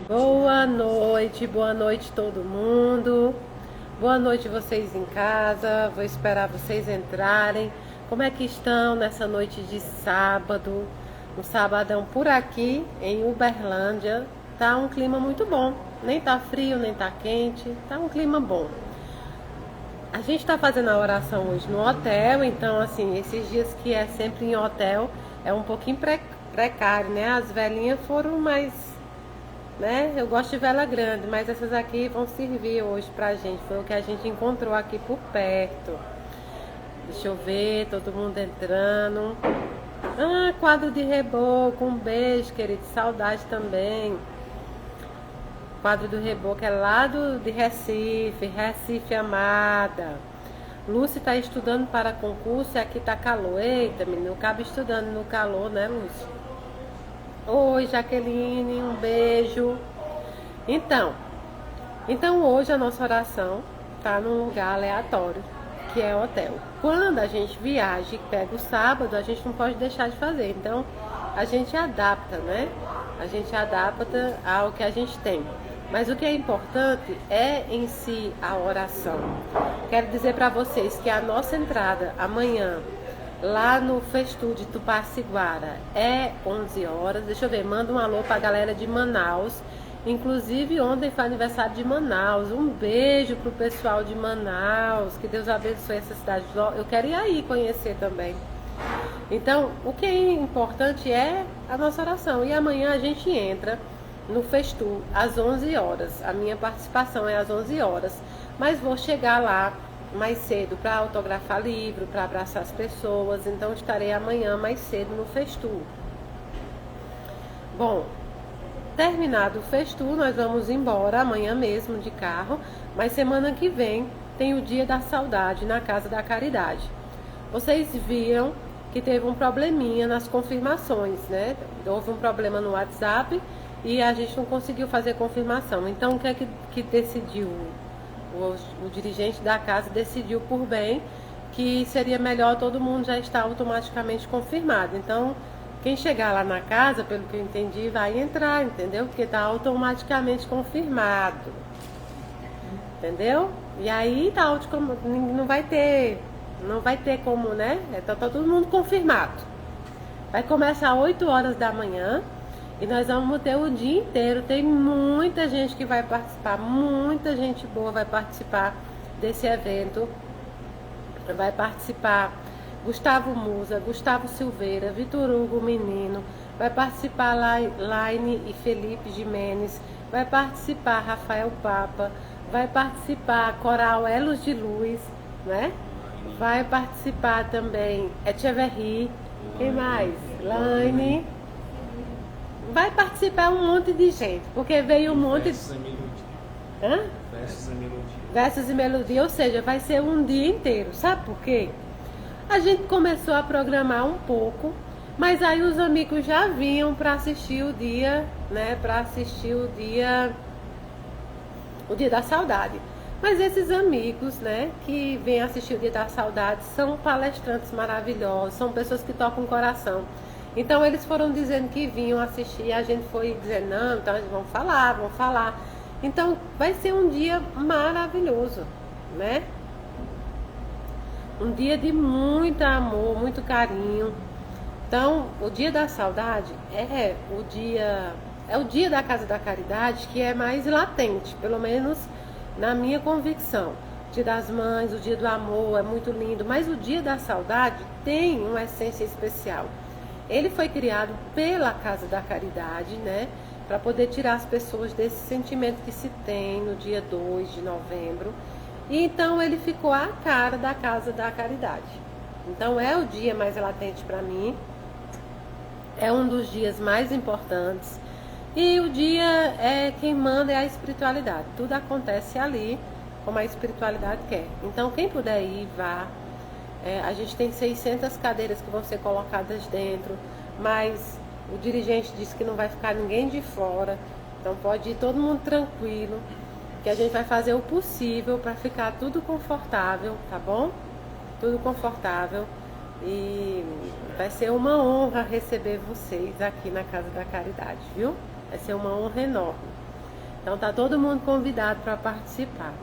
Boa noite todo mundo. Boa noite vocês em casa. Vou esperar vocês entrarem. Como é que estão nessa noite de sábado? Um sabadão por aqui em Uberlândia. Tá um clima muito bom. Nem tá frio, nem tá quente. Tá um clima bom. A gente tá fazendo a oração hoje no hotel, então assim, esses dias que é sempre em hotel é um pouquinho precário, né? As velhinhas foram mais, né? Eu gosto de vela grande, mas essas aqui vão servir hoje pra gente. Foi o que a gente encontrou aqui por perto. Deixa eu ver, todo mundo entrando. Ah, quadro de reboco, um beijo, querido. Saudade também. Quadro do reboco é lá de Recife, Recife amada. Lúcia está estudando para concurso e aqui tá calor. Eita, menino, eu acabo estudando no calor, né, Lúcia? Oi, Jaqueline, um beijo. Então, então hoje a nossa oração tá num lugar aleatório, que é o hotel. Quando a gente viaja e pega o sábado, a gente não pode deixar de fazer. Então, a gente adapta, né? A gente adapta ao que a gente tem. Mas o que é importante é em si a oração. Quero dizer para vocês que a nossa entrada amanhã lá no Festu de Tupaciguara é 11 horas. Deixa eu ver, manda um alô para a galera de Manaus. Inclusive ontem foi aniversário de Manaus. Um beijo pro pessoal de Manaus. Que Deus abençoe essa cidade. Eu quero ir aí conhecer também. Então, o que é importante é a nossa oração. E amanhã a gente entra no Festu às 11 horas. A minha participação é às 11 horas. Mas vou chegar lá mais cedo para autografar livro, para abraçar as pessoas. Então estarei amanhã mais cedo no Festu. Bom, terminado o Festu, nós vamos embora amanhã mesmo de carro. Mas semana que vem tem o Dia da Saudade na Casa da Caridade. Vocês viram que teve um probleminha nas confirmações, né? Houve um problema no WhatsApp e a gente não conseguiu fazer confirmação. Então, o que é que decidiu? O dirigente da casa decidiu por bem que seria melhor todo mundo já estar automaticamente confirmado. Então, quem chegar lá na casa, pelo que eu entendi, vai entrar, entendeu? Porque está automaticamente confirmado, entendeu? E aí tá, não vai ter como, né? Tá todo mundo confirmado. Vai começar às 8 horas da manhã. E nós vamos ter o dia inteiro. Tem muita gente que vai participar. Muita gente boa vai participar desse evento. Vai participar Gustavo Musa, Gustavo Silveira, Vitor Hugo Menino. Vai participar Laine e Felipe Jimenez. Vai participar Rafael Papa. Vai participar Coral Elos de Luz, né? Vai participar também Echeverry. Quem mais? Laine. Vai participar um monte de gente, porque veio um monte de... Hã? Versos e melodia. Versos e melodia, ou seja, vai ser um dia inteiro. Sabe por quê? A gente começou a programar um pouco, mas aí os amigos já vinham para assistir o dia, né? Para assistir o dia da saudade. Mas esses amigos, né, que vêm assistir o Dia da Saudade são palestrantes maravilhosos, são pessoas que tocam o coração. Então eles foram dizendo que vinham assistir, e a gente foi dizendo, não, então eles vão falar. Então vai ser um dia maravilhoso, né? Um dia de muito amor, muito carinho. Então, o Dia da Saudade é o dia da Casa da Caridade que é mais latente, pelo menos na minha convicção. O Dia das Mães, o Dia do Amor é muito lindo, mas o Dia da Saudade tem uma essência especial. Ele foi criado pela Casa da Caridade, né? Para poder tirar as pessoas desse sentimento que se tem no dia 2 de novembro. E então ele ficou a cara da Casa da Caridade. Então é o dia mais latente para mim. É um dos dias mais importantes. E o dia quem manda é a espiritualidade. Tudo acontece ali como a espiritualidade quer. Então quem puder ir, vá. A gente tem 600 cadeiras que vão ser colocadas dentro, mas o dirigente disse que não vai ficar ninguém de fora, então pode ir todo mundo tranquilo, que a gente vai fazer o possível para ficar tudo confortável, tá bom? Tudo confortável, e vai ser uma honra receber vocês aqui na Casa da Caridade, viu? Vai ser uma honra enorme. Então tá todo mundo convidado para participar.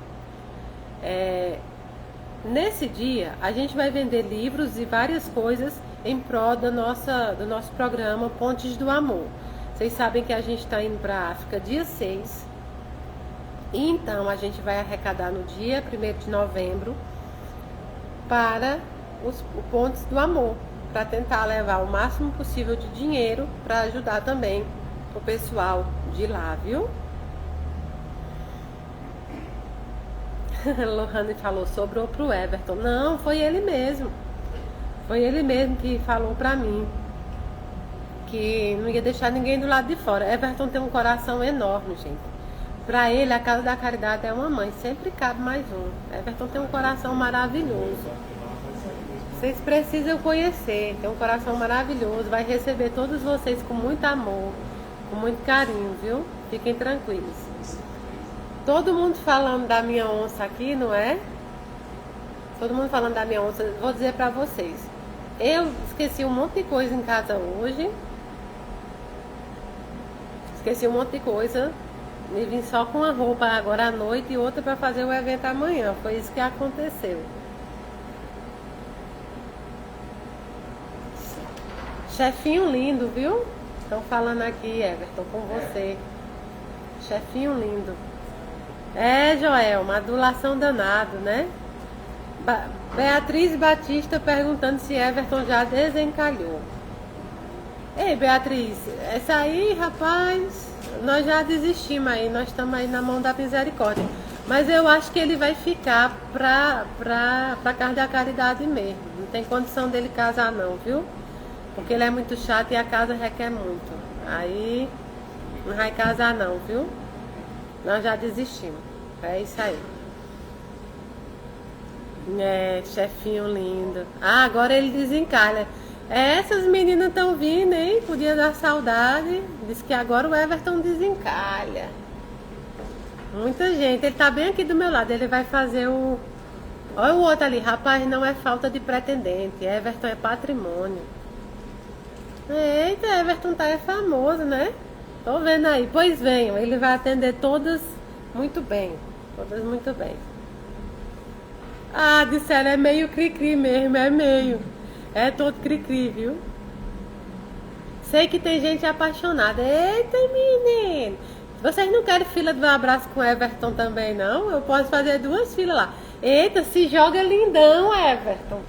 Nesse dia a gente vai vender livros e várias coisas em prol do nosso programa Pontes do Amor. Vocês sabem que a gente está indo para a África dia 6. E então a gente vai arrecadar no dia 1º de novembro para o Pontes do Amor, para tentar levar o máximo possível de dinheiro para ajudar também o pessoal de lá, viu? Lohane falou, sobrou pro Everton. Não, foi ele mesmo. Foi ele mesmo que falou pra mim que não ia deixar ninguém do lado de fora. Everton tem um coração enorme, gente. Pra ele, a Casa da Caridade é uma mãe. Sempre cabe mais um. Everton tem um coração maravilhoso. Vocês precisam conhecer. Tem um coração maravilhoso. Vai receber todos vocês com muito amor, com muito carinho, viu? Fiquem tranquilos. Todo mundo falando da minha onça aqui, não é? Todo mundo falando da minha onça. Vou dizer pra vocês. Eu esqueci um monte de coisa em casa hoje. Esqueci um monte de coisa. E vim só com uma roupa agora à noite e outra pra fazer o evento amanhã. Foi isso que aconteceu. Chefinho lindo, viu? Estão falando aqui, Everton, com você. Chefinho lindo. Joel, uma adulação danado, né? Beatriz Batista perguntando se Everton já desencalhou. Ei, Beatriz, essa aí, rapaz, nós já desistimos aí, nós estamos aí na mão da misericórdia. Mas eu acho que ele vai ficar pra Casa da Caridade mesmo. Não tem condição dele casar não, viu? Porque ele é muito chato e a casa requer muito. Aí não vai casar não, viu? Nós já desistimos. É isso aí. Chefinho lindo. Ah, agora ele desencalha. Essas meninas estão vindo, hein? Podia dar saudade. Diz que agora o Everton desencalha. Muita gente. Ele tá bem aqui do meu lado. Ele vai fazer o... Olha o outro ali. Rapaz, não é falta de pretendente. Everton é patrimônio. Eita, Everton tá famoso, né? Tô vendo aí. Pois venham. Ele vai atender todas muito bem. Todas muito bem. Ah, disseram, é meio cri-cri mesmo. É meio. É todo cri-cri, viu? Sei que tem gente apaixonada. Eita, menino. Vocês não querem fila do abraço com Everton também, não? Eu posso fazer 2 filas lá. Eita, se joga lindão, Everton.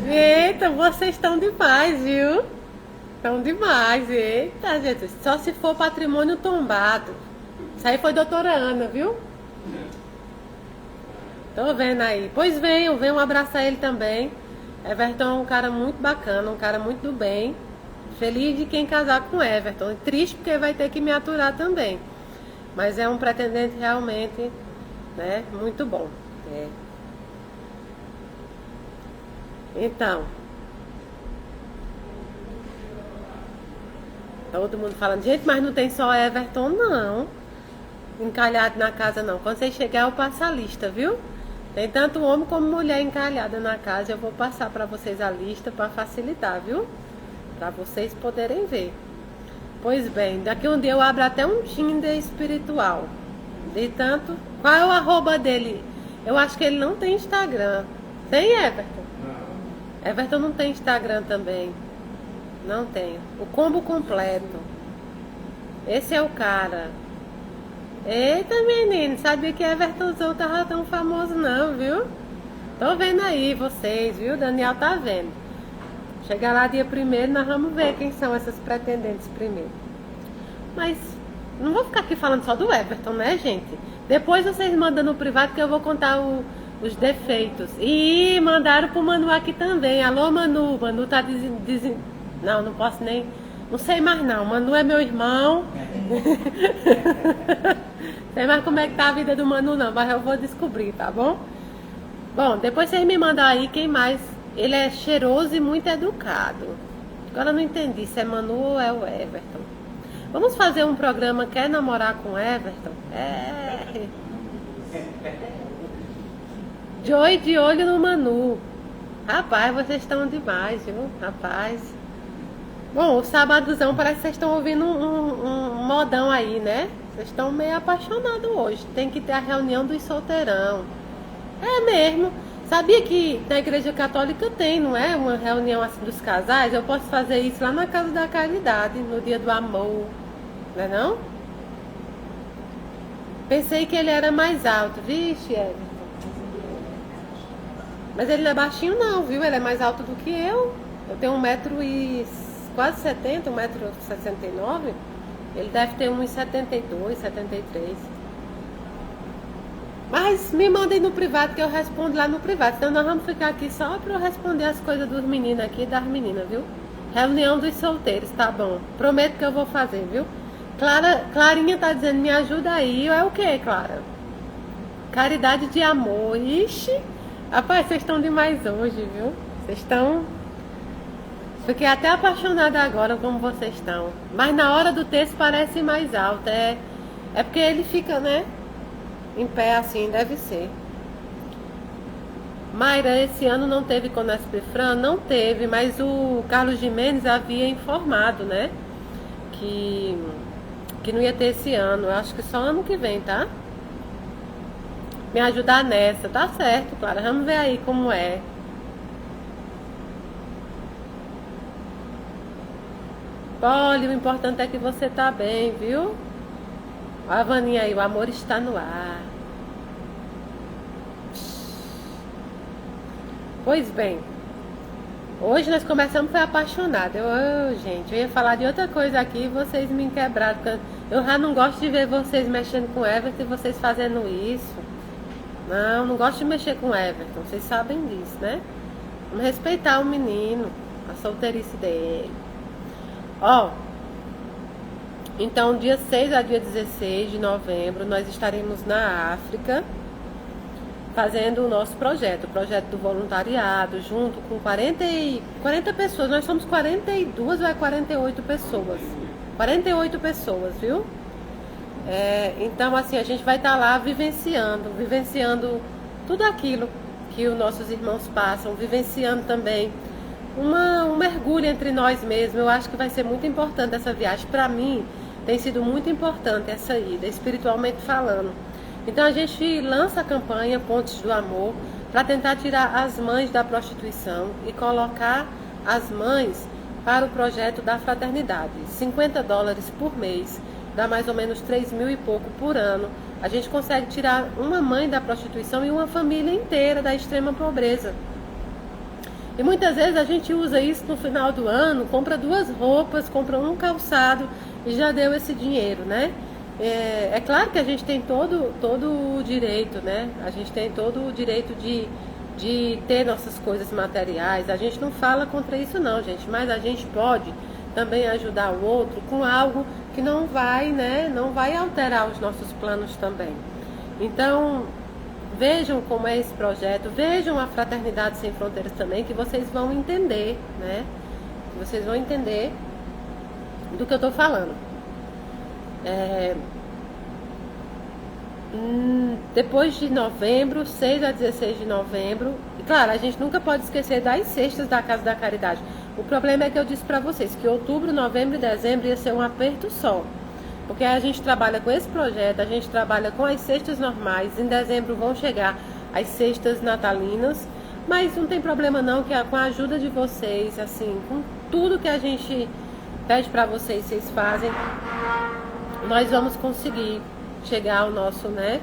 Eita, vocês estão demais, viu? Estão demais. Eita, Jesus. Só se for patrimônio tombado. Isso aí foi doutora Ana, viu? Tô vendo aí. Pois venham abraçar ele também. Everton é um cara muito bacana, um cara muito do bem. Feliz de quem casar com Everton. Triste porque vai ter que me aturar também. Mas é um pretendente realmente, né, muito bom. Então, todo mundo falando, gente, mas não tem só Everton, não. Encalhado na casa, não. Quando vocês chegar, eu passo a lista, viu? Tem tanto homem como mulher encalhada na casa. Eu vou passar para vocês a lista para facilitar, viu? Para vocês poderem ver. Pois bem, daqui um dia eu abro até um Tinder espiritual. De tanto... Qual é o arroba dele? Eu acho que ele não tem Instagram. Tem, Everton? Não. Everton não tem Instagram também. Não tem. O combo completo. Esse é o cara. Eita, menino, sabia que Evertonzão tava tão famoso não, viu? Tô vendo aí vocês, viu? Daniel tá vendo. Chegar lá dia 1º, nós vamos ver quem são essas pretendentes primeiro. Mas não vou ficar aqui falando só do Everton, né, gente? Depois vocês mandam no privado que eu vou contar os defeitos. E mandaram pro Manu aqui também. Alô, Manu. Manu tá Não, não posso nem... Não sei mais não. Manu é meu irmão. Sei mais como é que tá a vida do Manu não, mas eu vou descobrir, tá bom? Bom, depois vocês me mandam aí quem mais. Ele é cheiroso e muito educado. Agora eu não entendi se é Manu ou é o Everton. Vamos fazer um programa Quer Namorar com Everton? Joy de olho no Manu. Rapaz, vocês estão demais, viu? Rapaz. Bom, o sabadozão parece que vocês estão ouvindo um modão aí, né? Vocês estão meio apaixonados hoje. Tem que ter a reunião dos solteirão. É mesmo. Sabia que na igreja católica tem, não é? Uma reunião assim dos casais. Eu posso fazer isso lá na Casa da Caridade, no dia do amor. Não é não? Pensei que ele era mais alto. Vixe, Everton. Mas ele não é baixinho não, viu? Ele é mais alto do que eu. Eu tenho 1,70 m, quase 70, 1,69 m. Ele deve ter uns 72, 73. Mas me mandem no privado que eu respondo lá no privado. Senão nós vamos ficar aqui só para eu responder as coisas dos meninos aqui e das meninas, viu? Reunião dos solteiros, tá bom. Prometo que eu vou fazer, viu? Clarinha tá dizendo, me ajuda aí. É o que, Clara? Caridade de amor. Ixi, rapaz, vocês estão demais hoje, viu? Vocês estão... Fiquei até apaixonada agora como vocês estão. Mas na hora do texto parece mais alto. É porque ele fica, né? Em pé assim, deve ser. Mayra, esse ano não teve Conesp Fran? Não teve, mas o Carlos Gimenez havia informado, né? Que não ia ter esse ano. Eu acho que só ano que vem, tá? Me ajudar nessa. Tá certo, Clara. Vamos ver aí como é. Olha, o importante é que você tá bem, viu? Olha a Vaninha aí, o amor está no ar. Pois bem, hoje nós começamos foi apaixonada. Gente, eu ia falar de outra coisa aqui e vocês me quebraram. Eu já não gosto de ver vocês mexendo com o Everton e vocês fazendo isso. Não gosto de mexer com o Everton, vocês sabem disso, né? Vamos respeitar o menino, a solteirice dele. Ó, então dia 6 a dia 16 de novembro nós estaremos na África fazendo o nosso projeto, o projeto do voluntariado, junto com 40 pessoas. Nós somos 42 ou é 48 pessoas? 48 pessoas, viu? Então assim, a gente vai estar lá vivenciando tudo aquilo que os nossos irmãos passam, vivenciando também um mergulho entre nós mesmos. Eu acho que vai ser muito importante essa viagem. Para mim, tem sido muito importante essa ida, espiritualmente falando. Então a gente lança a campanha Pontes do Amor para tentar tirar as mães da prostituição e colocar as mães para o projeto da fraternidade. $50 por mês, dá mais ou menos 3 mil e pouco por ano. A gente consegue tirar uma mãe da prostituição e uma família inteira da extrema pobreza. E muitas vezes a gente usa isso no final do ano, compra 2 roupas, compra um calçado e já deu esse dinheiro, né? É claro que a gente tem todo o direito, né? A gente tem todo o direito de ter nossas coisas materiais. A gente não fala contra isso não, gente. Mas a gente pode também ajudar o outro com algo que não vai, né? Não vai alterar os nossos planos também. Então... vejam como é esse projeto, vejam a Fraternidade Sem Fronteiras também, que vocês vão entender, né? Vocês vão entender do que eu tô falando. Depois de novembro, 6 a 16 de novembro, e claro, a gente nunca pode esquecer das cestas da Casa da Caridade. O problema é que eu disse pra vocês que outubro, novembro e dezembro ia ser um aperto só. Porque a gente trabalha com esse projeto, a gente trabalha com as cestas normais. Em dezembro vão chegar as cestas natalinas. Mas não tem problema não, que com a ajuda de vocês, assim, com tudo que a gente pede para vocês, vocês fazem, nós vamos conseguir chegar ao nosso, né,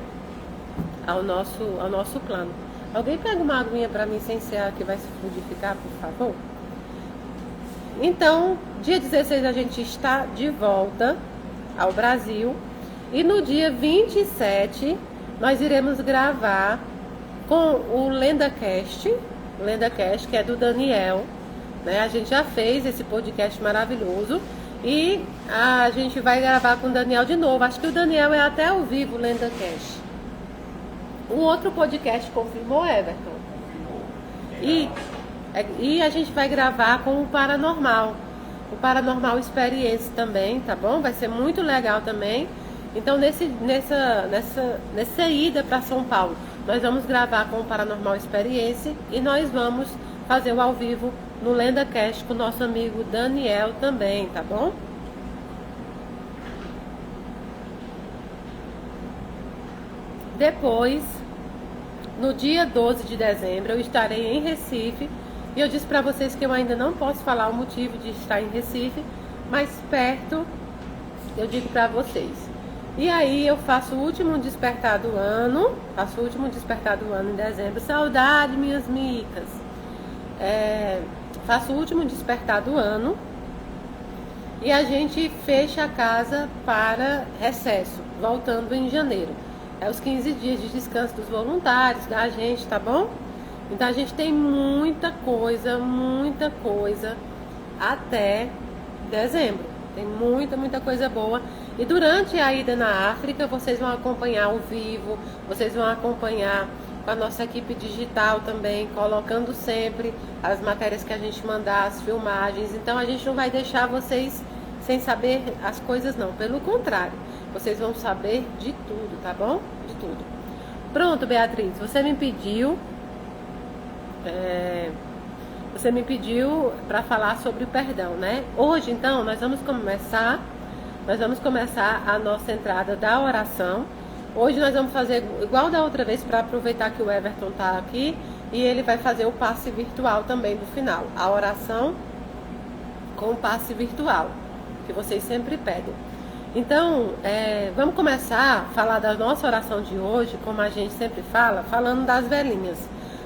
ao nosso plano. Alguém pega uma aguinha para mim sem ser a que vai se fluidificar, por favor? Então, dia 16 a gente está de volta ao Brasil e no dia 27 nós iremos gravar com o LendaCast, que é do Daniel, né? A gente já fez esse podcast maravilhoso e a gente vai gravar com o Daniel de novo. Acho que o Daniel é até ao vivo, o LendaCast. Um outro podcast confirmou, Everton? E a gente vai gravar com o Paranormal. O Paranormal Experience também, tá bom? Vai ser muito legal também. Então, nessa ida para São Paulo, nós vamos gravar com o Paranormal Experience e nós vamos fazer o ao vivo no LendaCast com o nosso amigo Daniel também, tá bom? Depois, no dia 12 de dezembro, eu estarei em Recife. E eu disse para vocês que eu ainda não posso falar o motivo de estar em Recife, mas perto eu digo para vocês. E aí eu faço o último despertar do ano, em dezembro. Saudade, minhas micas. Faço o último despertar do ano e a gente fecha a casa para recesso, voltando em janeiro. É os 15 dias de descanso dos voluntários, da gente, tá bom? Então a gente tem muita coisa até dezembro. Tem muita coisa boa. E durante a ida na África, vocês vão acompanhar ao vivo, vocês vão acompanhar com a nossa equipe digital também, colocando sempre as matérias que a gente mandar, as filmagens. Então a gente não vai deixar vocês sem saber as coisas não, pelo contrário, vocês vão saber de tudo, tá bom? De tudo. Pronto, Beatriz, você me pediu para falar sobre o perdão, né? Hoje, então, nós vamos começar a nossa entrada da oração. Hoje nós vamos fazer igual da outra vez, para aproveitar que o Everton tá aqui, e ele vai fazer o passe virtual também no final. A oração com o passe virtual, que vocês sempre pedem. Então, vamos começar a falar da nossa oração de hoje, como a gente sempre fala, falando das velinhas.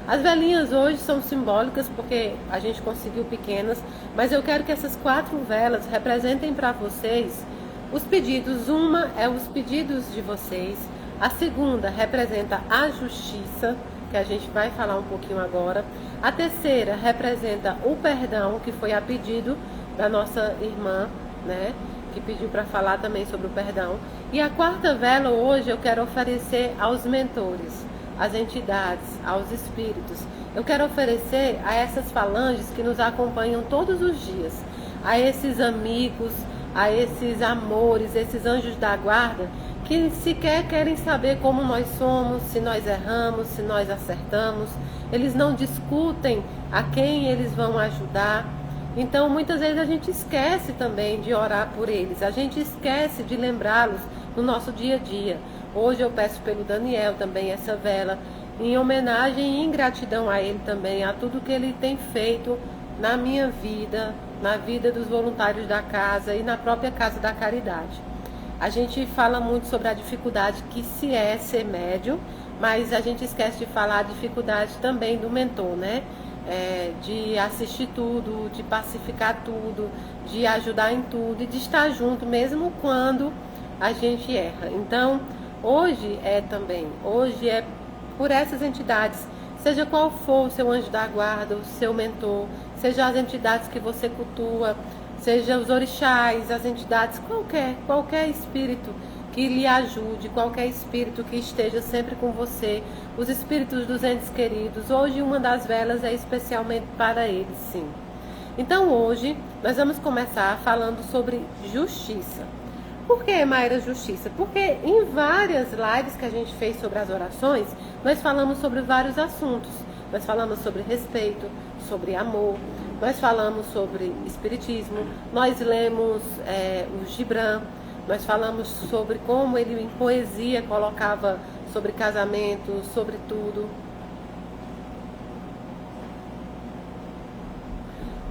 As velinhas hoje são simbólicas porque a gente conseguiu pequenas, mas eu quero que essas 4 velas representem para vocês os pedidos. Uma é os pedidos de vocês, a segunda representa a justiça, que a gente vai falar um pouquinho agora, a terceira representa o perdão, que foi a pedido da nossa irmã, né, que pediu para falar também sobre o perdão, e a 4ª vela hoje eu quero oferecer aos mentores, às entidades, aos espíritos. Eu quero oferecer a essas falanges que nos acompanham todos os dias, a esses amigos, a esses amores, esses anjos da guarda, que sequer querem saber como nós somos, se nós erramos, se nós acertamos. Eles não discutem a quem eles vão ajudar. Então, muitas vezes a gente esquece também de orar por eles, a gente esquece de lembrá-los no nosso dia a dia. Hoje eu peço pelo Daniel também essa vela, em homenagem e em gratidão a ele também, a tudo que ele tem feito na minha vida, na vida dos voluntários da casa e na própria Casa da Caridade. A gente fala muito sobre a dificuldade que se é ser médium, mas a gente esquece de falar a dificuldade também do mentor, né? De assistir tudo, de pacificar tudo, de ajudar em tudo e de estar junto mesmo quando a gente erra. Então, hoje é por essas entidades, seja qual for o seu anjo da guarda, o seu mentor, seja as entidades que você cultua, seja os orixás, as entidades, qualquer espírito que lhe ajude, qualquer espírito que esteja sempre com você, os espíritos dos entes queridos. Hoje uma das velas é especialmente para eles, sim. Então hoje nós vamos começar falando sobre justiça. Por que, Mayra, justiça? Porque em várias lives que a gente fez sobre as orações, nós falamos sobre vários assuntos. Nós falamos sobre respeito, sobre amor, nós falamos sobre espiritismo, nós lemos o Gibran, nós falamos sobre como ele em poesia colocava sobre casamento, sobre tudo.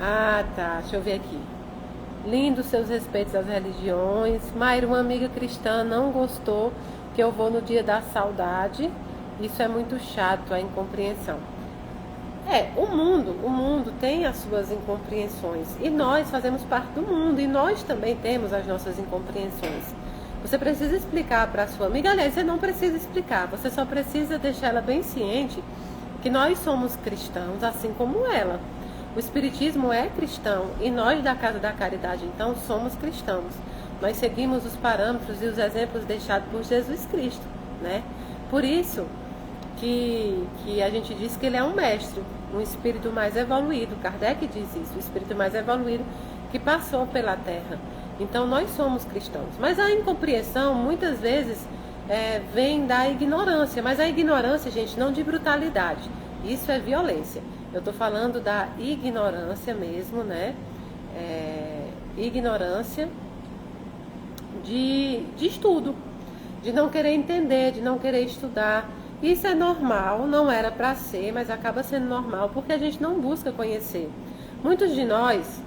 Ah, tá, deixa eu ver aqui. Lindo seus respeitos às religiões. Mayra, uma amiga cristã não gostou que eu vou no dia da saudade. Isso é muito chato, a incompreensão. O mundo tem as suas incompreensões. E nós fazemos parte do mundo. E nós também temos as nossas incompreensões. Você precisa explicar para a sua amiga. Aliás, você não precisa explicar. Você só precisa deixar ela bem ciente que nós somos cristãos, assim como ela. O Espiritismo é cristão e nós da Casa da Caridade, então, somos cristãos. Nós seguimos os parâmetros e os exemplos deixados por Jesus Cristo, né? Por isso que a gente diz que ele é um mestre, um espírito mais evoluído. Kardec diz isso, o espírito mais evoluído que passou pela Terra. Então, nós somos cristãos. Mas a incompreensão, muitas vezes, vem da ignorância. Mas a ignorância, gente, não de brutalidade. Isso é violência. Eu estou falando da ignorância mesmo, né? Ignorância de estudo. de não querer entender, de não querer estudar. Isso é normal, não era para ser, mas acaba sendo normal porque a gente não busca conhecer. Muitos de nós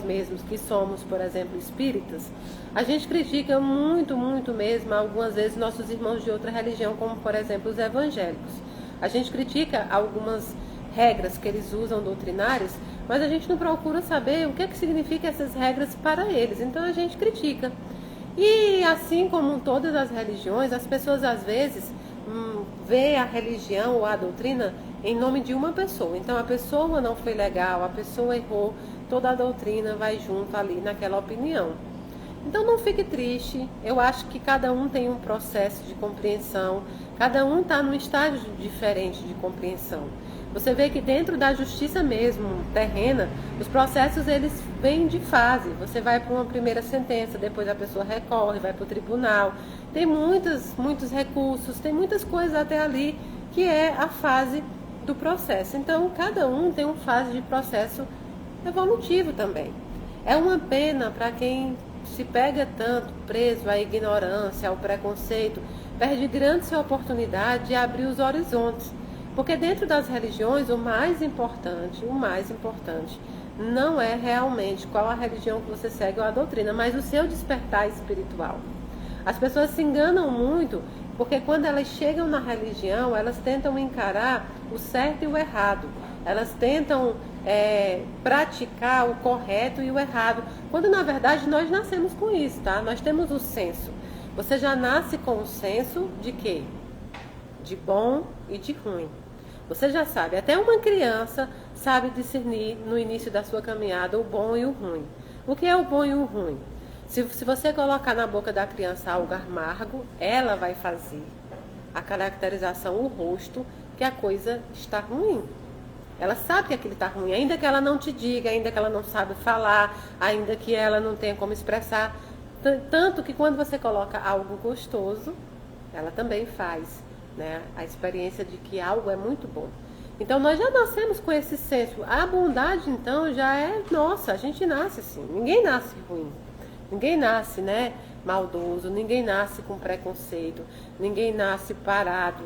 mesmos que somos, por exemplo, espíritas, a gente critica muito, muito mesmo, algumas vezes, nossos irmãos de outra religião, como, por exemplo, os evangélicos. A gente critica algumas regras que eles usam doutrinárias, mas a gente não procura saber o que significa essas regras para eles. Então a gente critica. E assim como todas as religiões, as pessoas às vezes vê a religião ou a doutrina em nome de uma pessoa. Então a pessoa não foi legal, a pessoa errou, toda a doutrina vai junto ali naquela opinião. Então não fique triste, eu acho que cada um tem um processo de compreensão, cada um está num estágio diferente de compreensão. Você vê que dentro da justiça mesmo, terrena, os processos eles vêm de fase. Você vai para uma primeira sentença, depois a pessoa recorre, vai para o tribunal. Tem muitos recursos, tem muitas coisas até ali que é a fase do processo. Então, cada um tem uma fase de processo evolutivo também. É uma pena para quem se pega tanto preso à ignorância, ao preconceito, perde grande oportunidade de abrir os horizontes. Porque dentro das religiões, o mais importante não é realmente qual a religião que você segue ou a doutrina, mas o seu despertar espiritual. As pessoas se enganam muito, porque quando elas chegam na religião, elas tentam encarar o certo e o errado. Elas tentam praticar o correto e o errado, quando na verdade nós nascemos com isso, tá? Nós temos o senso. Você já nasce com o senso de quê? De bom e de ruim. Você já sabe, até uma criança sabe discernir no início da sua caminhada o bom e o ruim. O que é o bom e o ruim? Se você colocar na boca da criança algo amargo, ela vai fazer a caracterização, o rosto, que a coisa está ruim. Ela sabe que aquilo está ruim, ainda que ela não te diga, ainda que ela não sabe falar, ainda que ela não tenha como expressar. Tanto que quando você coloca algo gostoso, ela também faz, né, a experiência de que algo é muito bom. Então nós já nascemos com esse senso. A bondade então já é nossa, a gente nasce assim. Ninguém nasce ruim, ninguém nasce, né, maldoso, ninguém nasce com preconceito, ninguém nasce parado,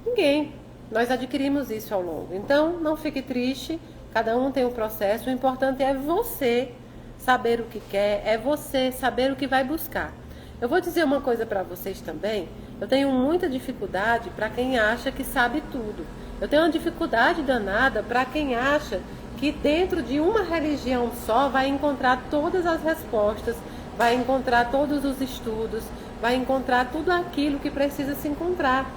ninguém. Nós adquirimos isso ao longo. Então não fique triste, cada um tem um processo. O importante é você saber o que quer, é você saber o que vai buscar. Eu vou dizer uma coisa para vocês também. Eu tenho muita dificuldade para quem acha que sabe tudo. Eu tenho uma dificuldade danada para quem acha que dentro de uma religião só vai encontrar todas as respostas, vai encontrar todos os estudos, vai encontrar tudo aquilo que precisa se encontrar.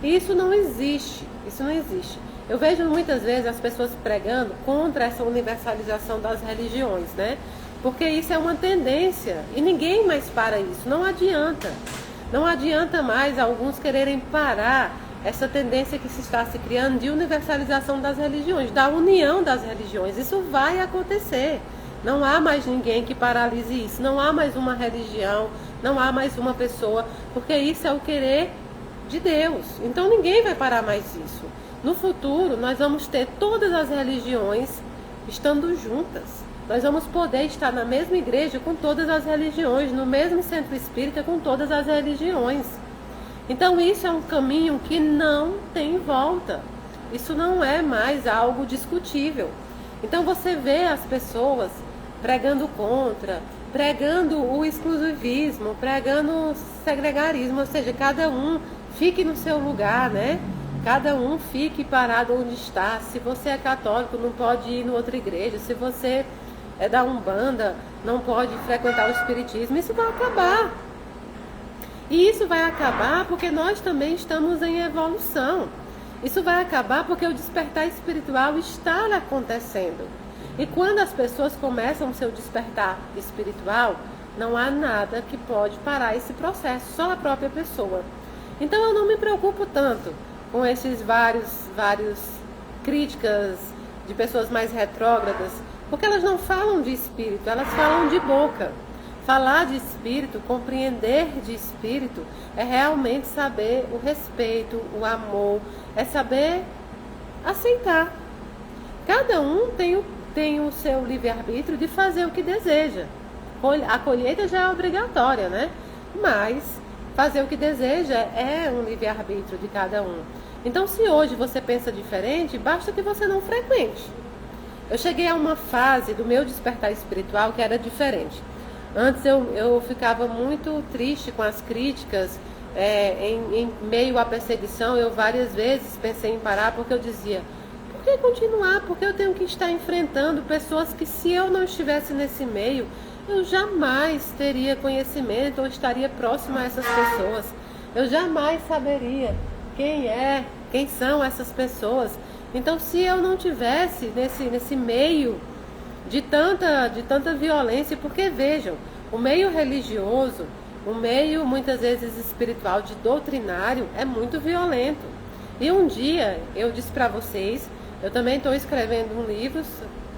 E isso não existe, isso não existe. Eu vejo muitas vezes as pessoas pregando contra essa universalização das religiões, né? Porque isso é uma tendência e ninguém mais para isso, não adianta. Não adianta mais alguns quererem parar essa tendência que se está se criando de universalização das religiões, da união das religiões. Isso vai acontecer. Não há mais ninguém que paralise isso, não há mais uma religião, não há mais uma pessoa, porque isso é o querer de Deus. Então ninguém vai parar mais isso. No futuro, nós vamos ter todas as religiões estando juntas. Nós vamos poder estar na mesma igreja com todas as religiões, no mesmo centro espírita com todas as religiões. Então isso é um caminho que não tem volta. Isso não é mais algo discutível. Então você vê as pessoas pregando contra, pregando o exclusivismo, pregando o segregarismo, ou seja, cada um fique no seu lugar, né? Cada um fique parado onde está. Se você é católico, não pode ir em outra igreja. Se você é da Umbanda, não pode frequentar o espiritismo. Isso vai acabar. E isso vai acabar porque nós também estamos em evolução. Isso vai acabar porque o despertar espiritual está acontecendo. E quando as pessoas começam o seu despertar espiritual, não há nada que pode parar esse processo, só a própria pessoa. Então eu não me preocupo tanto com esses vários críticas de pessoas mais retrógradas, porque elas não falam de espírito, elas falam de boca. Falar de espírito, compreender de espírito, é realmente saber o respeito, o amor, é saber aceitar. Cada um tem o seu livre-arbítrio de fazer o que deseja. A colheita já é obrigatória, né? Mas fazer o que deseja, é um livre-arbítrio de cada um. Então, se hoje você pensa diferente, basta que você não frequente. Eu cheguei a uma fase do meu despertar espiritual que era diferente. Antes eu ficava muito triste com as críticas, em meio à perseguição. Eu várias vezes pensei em parar, porque eu dizia, por que continuar? Porque eu tenho que estar enfrentando pessoas que, se eu não estivesse nesse meio, eu jamais teria conhecimento ou estaria próximo a essas pessoas. Eu jamais saberia quem são essas pessoas. Então, se eu não tivesse nesse meio de tanta violência, porque vejam, o meio religioso, o meio muitas vezes espiritual, de doutrinário, é muito violento. E um dia eu disse para vocês, eu também estou escrevendo um livro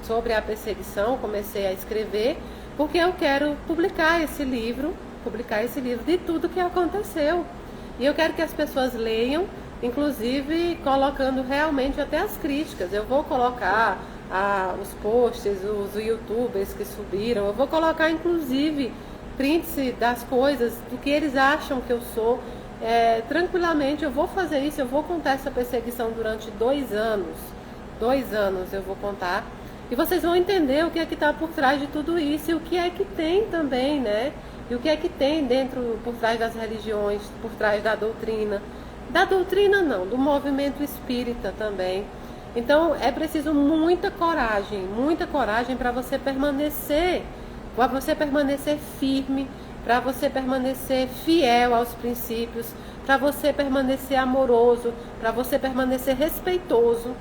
sobre a perseguição, comecei a escrever, porque eu quero publicar esse livro de tudo que aconteceu. E eu quero que as pessoas leiam, inclusive colocando realmente até as críticas. Eu vou colocar os posts, os youtubers que subiram, eu vou colocar inclusive prints das coisas, do que eles acham que eu sou. Tranquilamente eu vou fazer isso, eu vou contar essa perseguição durante 2 anos. 2 anos eu vou contar. E vocês vão entender o que é que está por trás de tudo isso e o que é que tem também, né? E o que é que tem por trás das religiões, por trás da doutrina. Da doutrina não, do movimento espírita também. Então é preciso muita coragem para você permanecer firme, para você permanecer fiel aos princípios, para você permanecer amoroso, para você permanecer respeitoso.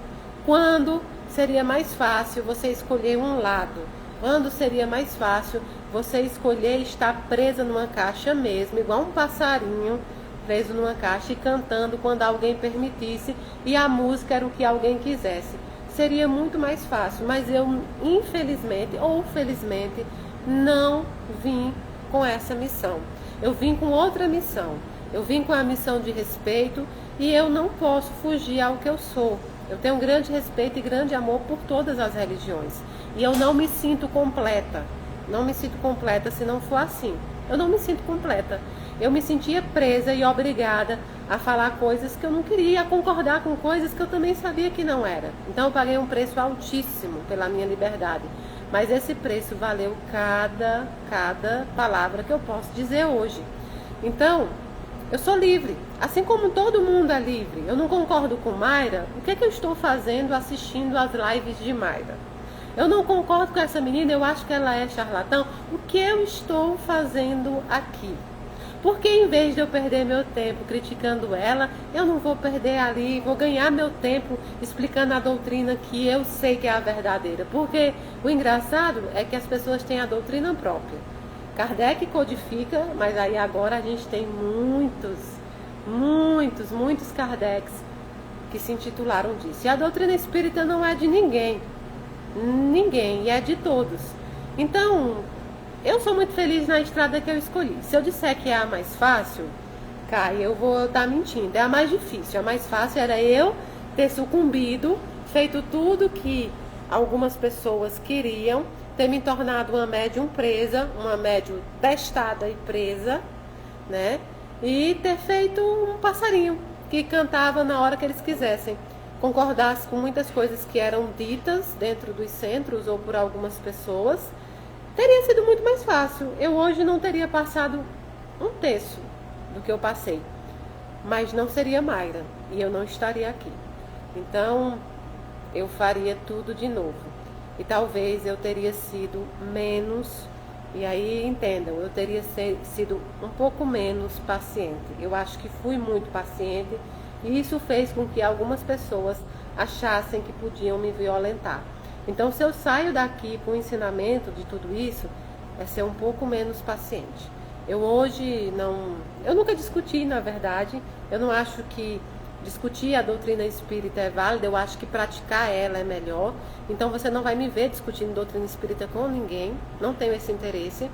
Quando seria mais fácil você escolher um lado? Quando seria mais fácil você escolher estar presa numa caixa mesmo, igual um passarinho preso numa caixa e cantando quando alguém permitisse e a música era o que alguém quisesse? Seria muito mais fácil, mas eu, infelizmente ou felizmente, não vim com essa missão. Eu vim com outra missão. Eu vim com a missão de respeito e eu não posso fugir ao que eu sou. Eu tenho um grande respeito e grande amor por todas as religiões. E eu não me sinto completa. Não me sinto completa se não for assim. Eu não me sinto completa. Eu me sentia presa e obrigada a falar coisas que eu não queria, a concordar com coisas que eu também sabia que não era. Então eu paguei um preço altíssimo pela minha liberdade. Mas esse preço valeu cada palavra que eu posso dizer hoje. Então, eu sou livre, assim como todo mundo é livre. Eu não concordo com Mayra. O que é que eu estou fazendo assistindo às lives de Mayra? Eu não concordo com essa menina, eu acho que ela é charlatão. O que eu estou fazendo aqui? Porque em vez de eu perder meu tempo criticando ela, eu não vou perder ali, vou ganhar meu tempo explicando a doutrina que eu sei que é a verdadeira. Porque o engraçado é que as pessoas têm a doutrina própria. Kardec codifica, mas aí agora a gente tem muitos Kardecs que se intitularam disso. E a doutrina espírita não é de ninguém, e é de todos. Então, eu sou muito feliz na estrada que eu escolhi. Se eu disser que é a mais fácil, Kai, eu vou estar mentindo. É a mais difícil. A mais fácil era eu ter sucumbido, feito tudo que algumas pessoas queriam, ter me tornado uma médium presa, uma médium testada e presa, né? E ter feito um passarinho que cantava na hora que eles quisessem. Concordasse com muitas coisas que eram ditas dentro dos centros ou por algumas pessoas, teria sido muito mais fácil. Eu hoje não teria passado 1/3 do que eu passei. Mas não seria Mayra e eu não estaria aqui. Então, eu faria tudo de novo. E talvez eu teria sido menos, e aí entendam, eu teria sido um pouco menos paciente. Eu acho que fui muito paciente e isso fez com que algumas pessoas achassem que podiam me violentar. Então, se eu saio daqui com o ensinamento de tudo isso, é ser um pouco menos paciente. Eu nunca discuti, na verdade. Eu não acho que discutir a doutrina espírita é válida, eu acho que praticar ela é melhor. Então você não vai me ver discutindo doutrina espírita com ninguém, não tenho esse interesse.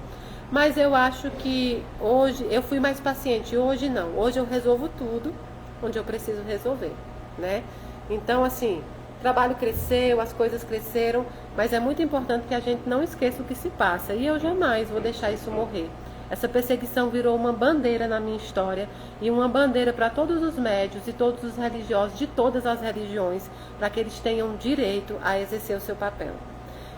Mas eu acho que hoje eu fui mais paciente, hoje não. Hoje eu resolvo tudo onde eu preciso resolver, né? Então, assim, o trabalho cresceu, as coisas cresceram, mas é muito importante que a gente não esqueça o que se passa. E eu jamais vou deixar isso morrer. Essa perseguição virou uma bandeira na minha história e uma bandeira para todos os médios e todos os religiosos de todas as religiões, para que eles tenham direito a exercer o seu papel.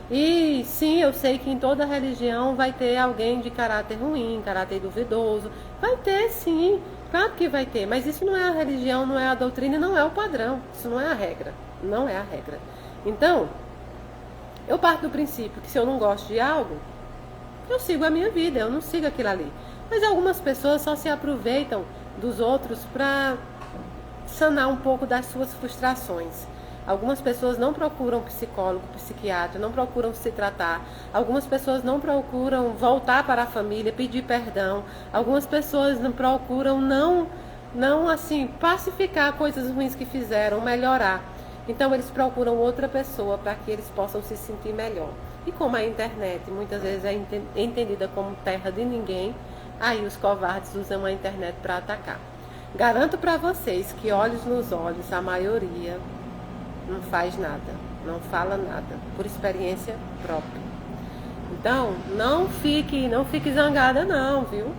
E sim, eu sei que em toda religião vai ter alguém de caráter ruim, caráter duvidoso. Vai ter, sim, claro que vai ter, mas isso não é a religião, não é a doutrina, não é o padrão. Isso não é a regra, não é a regra. Então, eu parto do princípio que se eu não gosto de algo, eu sigo a minha vida, eu não sigo aquilo ali. Mas algumas pessoas só se aproveitam dos outros para sanar um pouco das suas frustrações. Algumas pessoas não procuram psicólogo, psiquiatra, não procuram se tratar. Algumas pessoas não procuram voltar para a família, pedir perdão. Algumas pessoas não procuram não assim pacificar coisas ruins que fizeram, melhorar. Então eles procuram outra pessoa para que eles possam se sentir melhor. E como a internet muitas vezes é entendida como terra de ninguém, aí os covardes usam a internet para atacar. Garanto para vocês que olhos nos olhos, a maioria não faz nada, não fala nada, por experiência própria. Então, não fique zangada não, viu?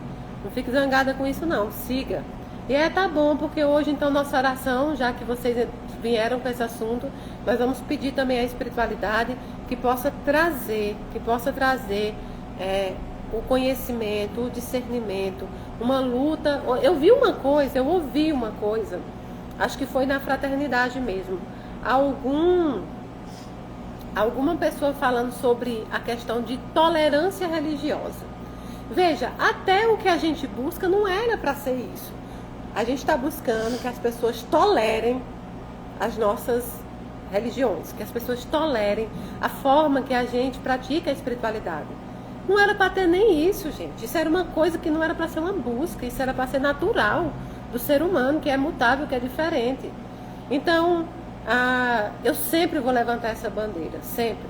Não fique zangada com isso não, siga. E tá bom, porque hoje então nossa oração, já que vocês vieram com esse assunto, nós vamos pedir também a espiritualidade que possa trazer o conhecimento, o discernimento, uma luta. Eu ouvi uma coisa, acho que foi na fraternidade mesmo, alguma pessoa falando sobre a questão de tolerância religiosa. Veja, até o que a gente busca não era para ser isso. A gente está buscando que as pessoas tolerem as nossas religiões, que as pessoas tolerem a forma que a gente pratica a espiritualidade. Não era para ter nem isso, gente. Isso era uma coisa que não era para ser uma busca, isso era para ser natural do ser humano, que é mutável, que é diferente. Então, eu sempre vou levantar essa bandeira, sempre.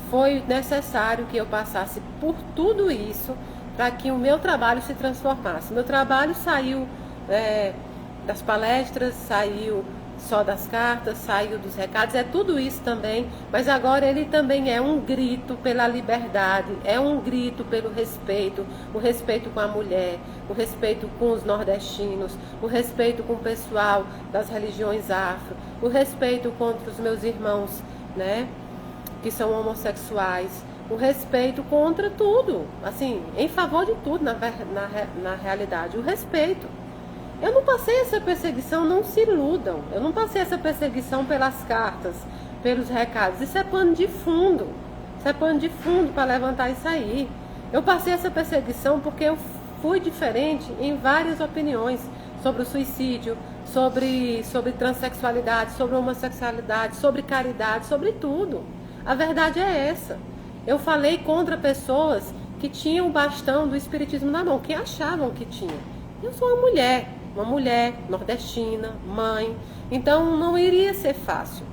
Foi necessário que eu passasse por tudo isso para que o meu trabalho se transformasse. Meu trabalho saiu das palestras, saiu só das cartas, saiu dos recados, é tudo isso também, mas agora ele também é um grito pela liberdade, é um grito pelo respeito, o respeito com a mulher, o respeito com os nordestinos, o respeito com o pessoal das religiões afro, o respeito contra os meus irmãos, né, que são homossexuais, o respeito contra tudo, assim, em favor de tudo na realidade, o respeito. Eu não passei essa perseguição, não se iludam. Eu não passei essa perseguição pelas cartas, pelos recados. Isso é pano de fundo. Isso é pano de fundo para levantar isso aí. Eu passei essa perseguição porque eu fui diferente em várias opiniões sobre o suicídio, sobre transexualidade, sobre homossexualidade, sobre caridade, sobre tudo. A verdade é essa. Eu falei contra pessoas que tinham o bastão do espiritismo na mão, que achavam que tinha. Eu sou uma mulher nordestina, mãe, então não iria ser fácil.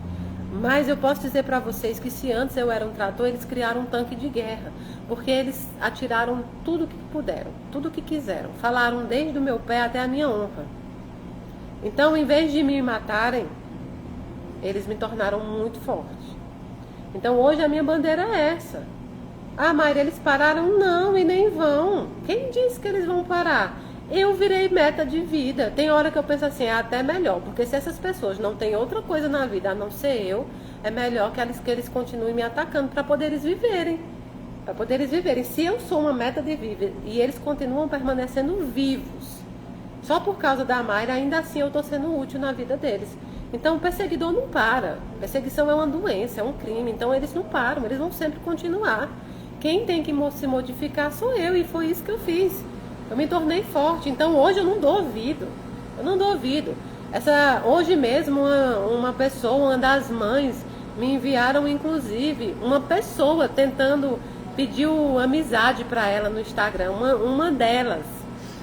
Mas eu posso dizer para vocês que se antes eu era um trator, eles criaram um tanque de guerra, porque eles atiraram tudo que puderam, tudo que quiseram, falaram desde o meu pé até a minha honra. Então, em vez de me matarem, eles me tornaram muito forte. Então, hoje a minha bandeira é essa. Mayra, eles pararam? Não, e nem vão. Quem disse que eles vão parar? Eu virei meta de vida. Tem hora que eu penso assim, é até melhor, porque se essas pessoas não têm outra coisa na vida a não ser eu, é melhor que eles continuem me atacando para poder eles viverem. Para poder eles viverem. Se eu sou uma meta de vida e eles continuam permanecendo vivos, só por causa da Mayra, ainda assim eu estou sendo útil na vida deles. Então o perseguidor não para. Perseguição é uma doença, é um crime. Então eles não param, eles vão sempre continuar. Quem tem que se modificar sou eu, e foi isso que eu fiz. Eu me tornei forte, então hoje eu não dou ouvido. Eu não dou ouvido. Hoje mesmo uma pessoa, uma das mães, me enviaram inclusive uma pessoa tentando, pediu amizade para ela no Instagram. Uma delas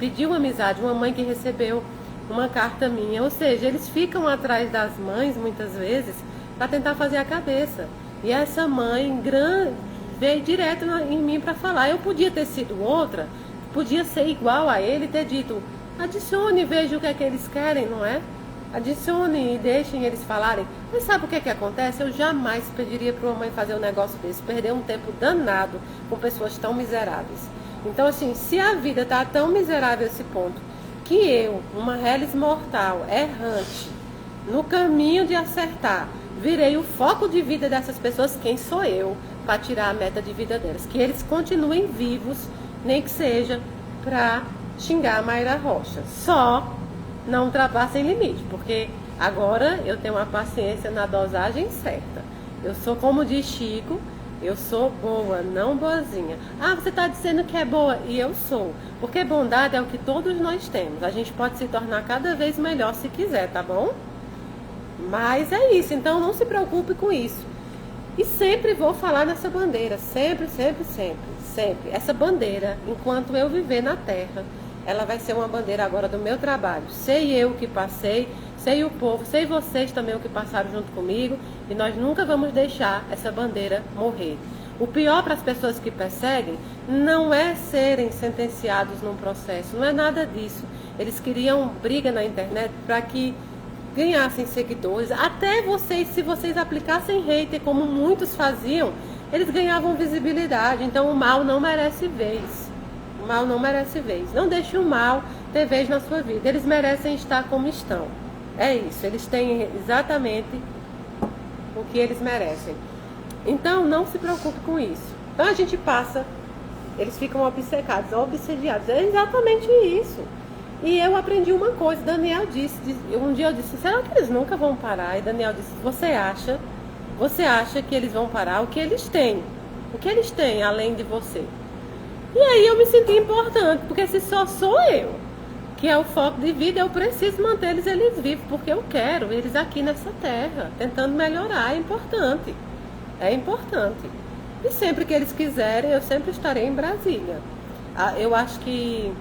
pediu amizade, uma mãe que recebeu uma carta minha. Ou seja, eles ficam atrás das mães muitas vezes para tentar fazer a cabeça. E essa mãe veio direto em mim para falar. Eu podia ter sido outra, podia ser igual a ele e ter dito, adicione e veja o que é que eles querem, não é? Adicione e deixem eles falarem. Mas sabe o que é que acontece? Eu jamais pediria para uma mãe fazer um negócio desse, perder um tempo danado com pessoas tão miseráveis. Então, assim, se a vida está tão miserável a esse ponto, que eu, uma reles mortal, errante, no caminho de acertar, virei o foco de vida dessas pessoas, quem sou eu para tirar a meta de vida delas? Que eles continuem vivos, nem que seja para xingar a Mayra Rocha. Só não ultrapassem limite, porque agora eu tenho uma paciência na dosagem certa. Eu sou, como diz Chico, eu sou boa, não boazinha. Ah, você está dizendo que é boa? E eu sou. Porque bondade é o que todos nós temos. A gente pode se tornar cada vez melhor se quiser, tá bom? Mas é isso, então não se preocupe com isso. E sempre vou falar nessa bandeira, sempre, sempre, sempre, sempre. Essa bandeira, enquanto eu viver na terra, ela vai ser uma bandeira agora do meu trabalho. Sei eu que passei, sei o povo, sei vocês também o que passaram junto comigo, e nós nunca vamos deixar essa bandeira morrer. O pior para as pessoas que perseguem não é serem sentenciados num processo, não é nada disso. Eles queriam briga na internet para que ganhassem seguidores, até vocês, se vocês aplicassem hater, como muitos faziam, eles ganhavam visibilidade. Então o mal não merece vez. O mal não merece vez. Não deixe o mal ter vez na sua vida. Eles merecem estar como estão. É isso, eles têm exatamente o que eles merecem. Então não se preocupe com isso. Então a gente passa, eles ficam obcecados, obsediados. É exatamente isso. E eu aprendi uma coisa, Daniel disse, um dia eu disse, será que eles nunca vão parar? E Daniel disse, você acha que eles vão parar? O que eles têm além de você? E aí eu me senti importante, porque se só sou eu, que é o foco de vida, eu preciso manter eles vivos, porque eu quero eles aqui nessa terra, tentando melhorar, é importante. E sempre que eles quiserem, eu sempre estarei em Brasília. Eu acho que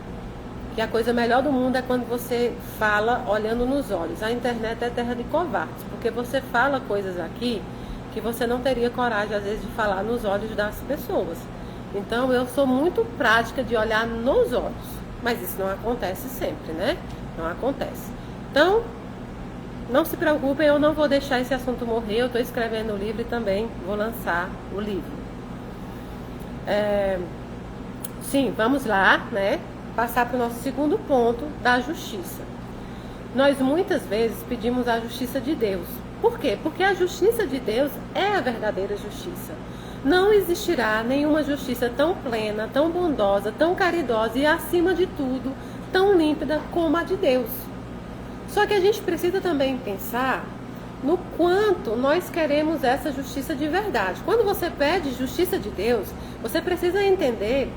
a coisa melhor do mundo é quando você fala olhando nos olhos. A internet é terra de covardes, porque você fala coisas aqui que você não teria coragem, às vezes, de falar nos olhos das pessoas. Então, eu sou muito prática de olhar nos olhos, mas isso não acontece sempre, né? Não acontece. Então, não se preocupem, eu não vou deixar esse assunto morrer. Eu estou escrevendo o livro e também vou lançar o livro. Sim, vamos lá, né? Passar para o nosso segundo ponto, da justiça. Nós muitas vezes pedimos a justiça de Deus. Por quê? Porque a justiça de Deus é a verdadeira justiça. Não existirá nenhuma justiça tão plena, tão bondosa, tão caridosa e, acima de tudo, tão límpida como a de Deus. Só que a gente precisa também pensar no quanto nós queremos essa justiça de verdade. Quando você pede justiça de Deus, você precisa entender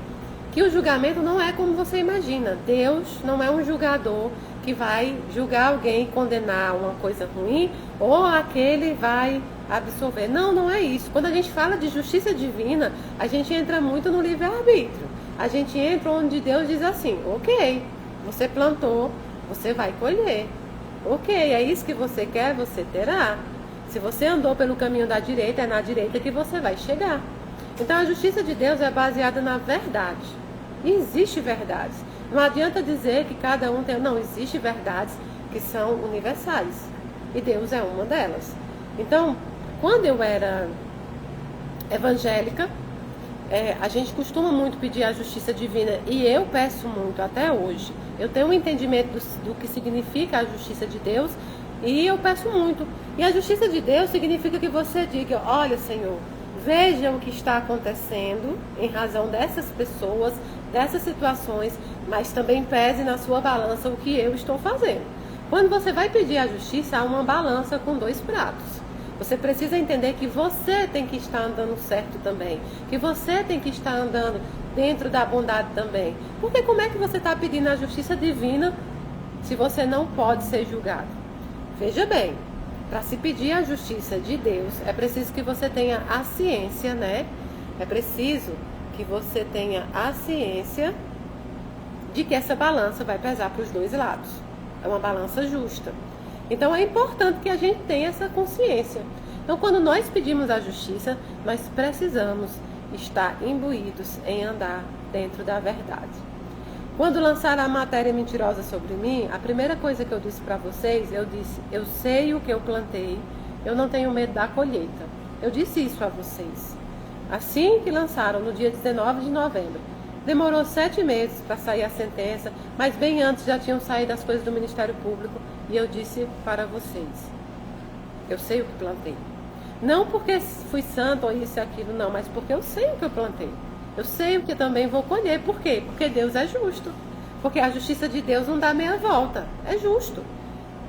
que o julgamento não é como você imagina. Deus não é um julgador que vai julgar alguém e condenar uma coisa ruim, ou aquele vai absolver. Não é isso. Quando a gente fala de justiça divina, a gente entra muito no livre-arbítrio. A gente entra onde Deus diz assim, ok, você plantou, você vai colher. Ok, é isso que você quer, você terá. Se você andou pelo caminho da direita, é na direita que você vai chegar. Então a justiça de Deus é baseada na verdade. E existe verdades. Não adianta dizer que cada um tem... Não, existe verdades que são universais. E Deus é uma delas. Então, quando eu era evangélica, a gente costuma muito pedir a justiça divina. E eu peço muito até hoje. Eu tenho um entendimento do que significa a justiça de Deus. E eu peço muito. E a justiça de Deus significa que você diga, olha, Senhor, veja o que está acontecendo em razão dessas pessoas, dessas situações, mas também pese na sua balança o que eu estou fazendo. Quando você vai pedir a justiça, há uma balança com dois pratos. Você precisa entender que você tem que estar andando certo também, que você tem que estar andando dentro da bondade também. Porque como é que você está pedindo a justiça divina se você não pode ser julgado? Veja bem, para se pedir a justiça de Deus, é preciso que você tenha a ciência, né? É preciso que você tenha a ciência de que essa balança vai pesar para os dois lados. É uma balança justa. Então é importante que a gente tenha essa consciência. Então quando nós pedimos a justiça, nós precisamos estar imbuídos em andar dentro da verdade. Quando lançaram a matéria mentirosa sobre mim, a primeira coisa que eu disse para vocês, eu disse, eu sei o que eu plantei, eu não tenho medo da colheita. Eu disse isso a vocês. Assim que lançaram, no dia 19 de novembro, Demorou 7 meses para sair a sentença, mas bem antes já tinham saído as coisas do Ministério Público. E eu disse para vocês, eu sei o que plantei. Não porque fui santo ou isso e aquilo, não, mas porque eu sei o que eu plantei. Eu sei o que também vou colher. Por quê? Porque Deus é justo. Porque a justiça de Deus não dá meia volta. É justo.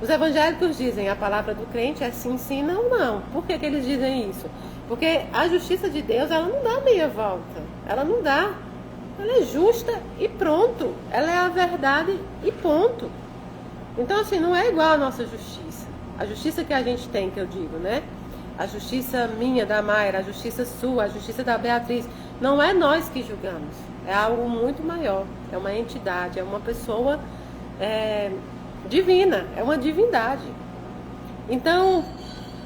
Os evangélicos dizem a palavra do crente é sim, sim, não, não. Por que eles dizem isso? Porque a justiça de Deus, ela não dá meia volta. Ela não dá. Ela é justa e pronto. Ela é a verdade e ponto. Então, assim, não é igual a nossa justiça. A justiça que a gente tem, que eu digo, né? A justiça minha, da Mayra, a justiça sua, a justiça da Beatriz. Não é nós que julgamos. É algo muito maior. É uma entidade, é uma pessoa divina. É uma divindade. Então,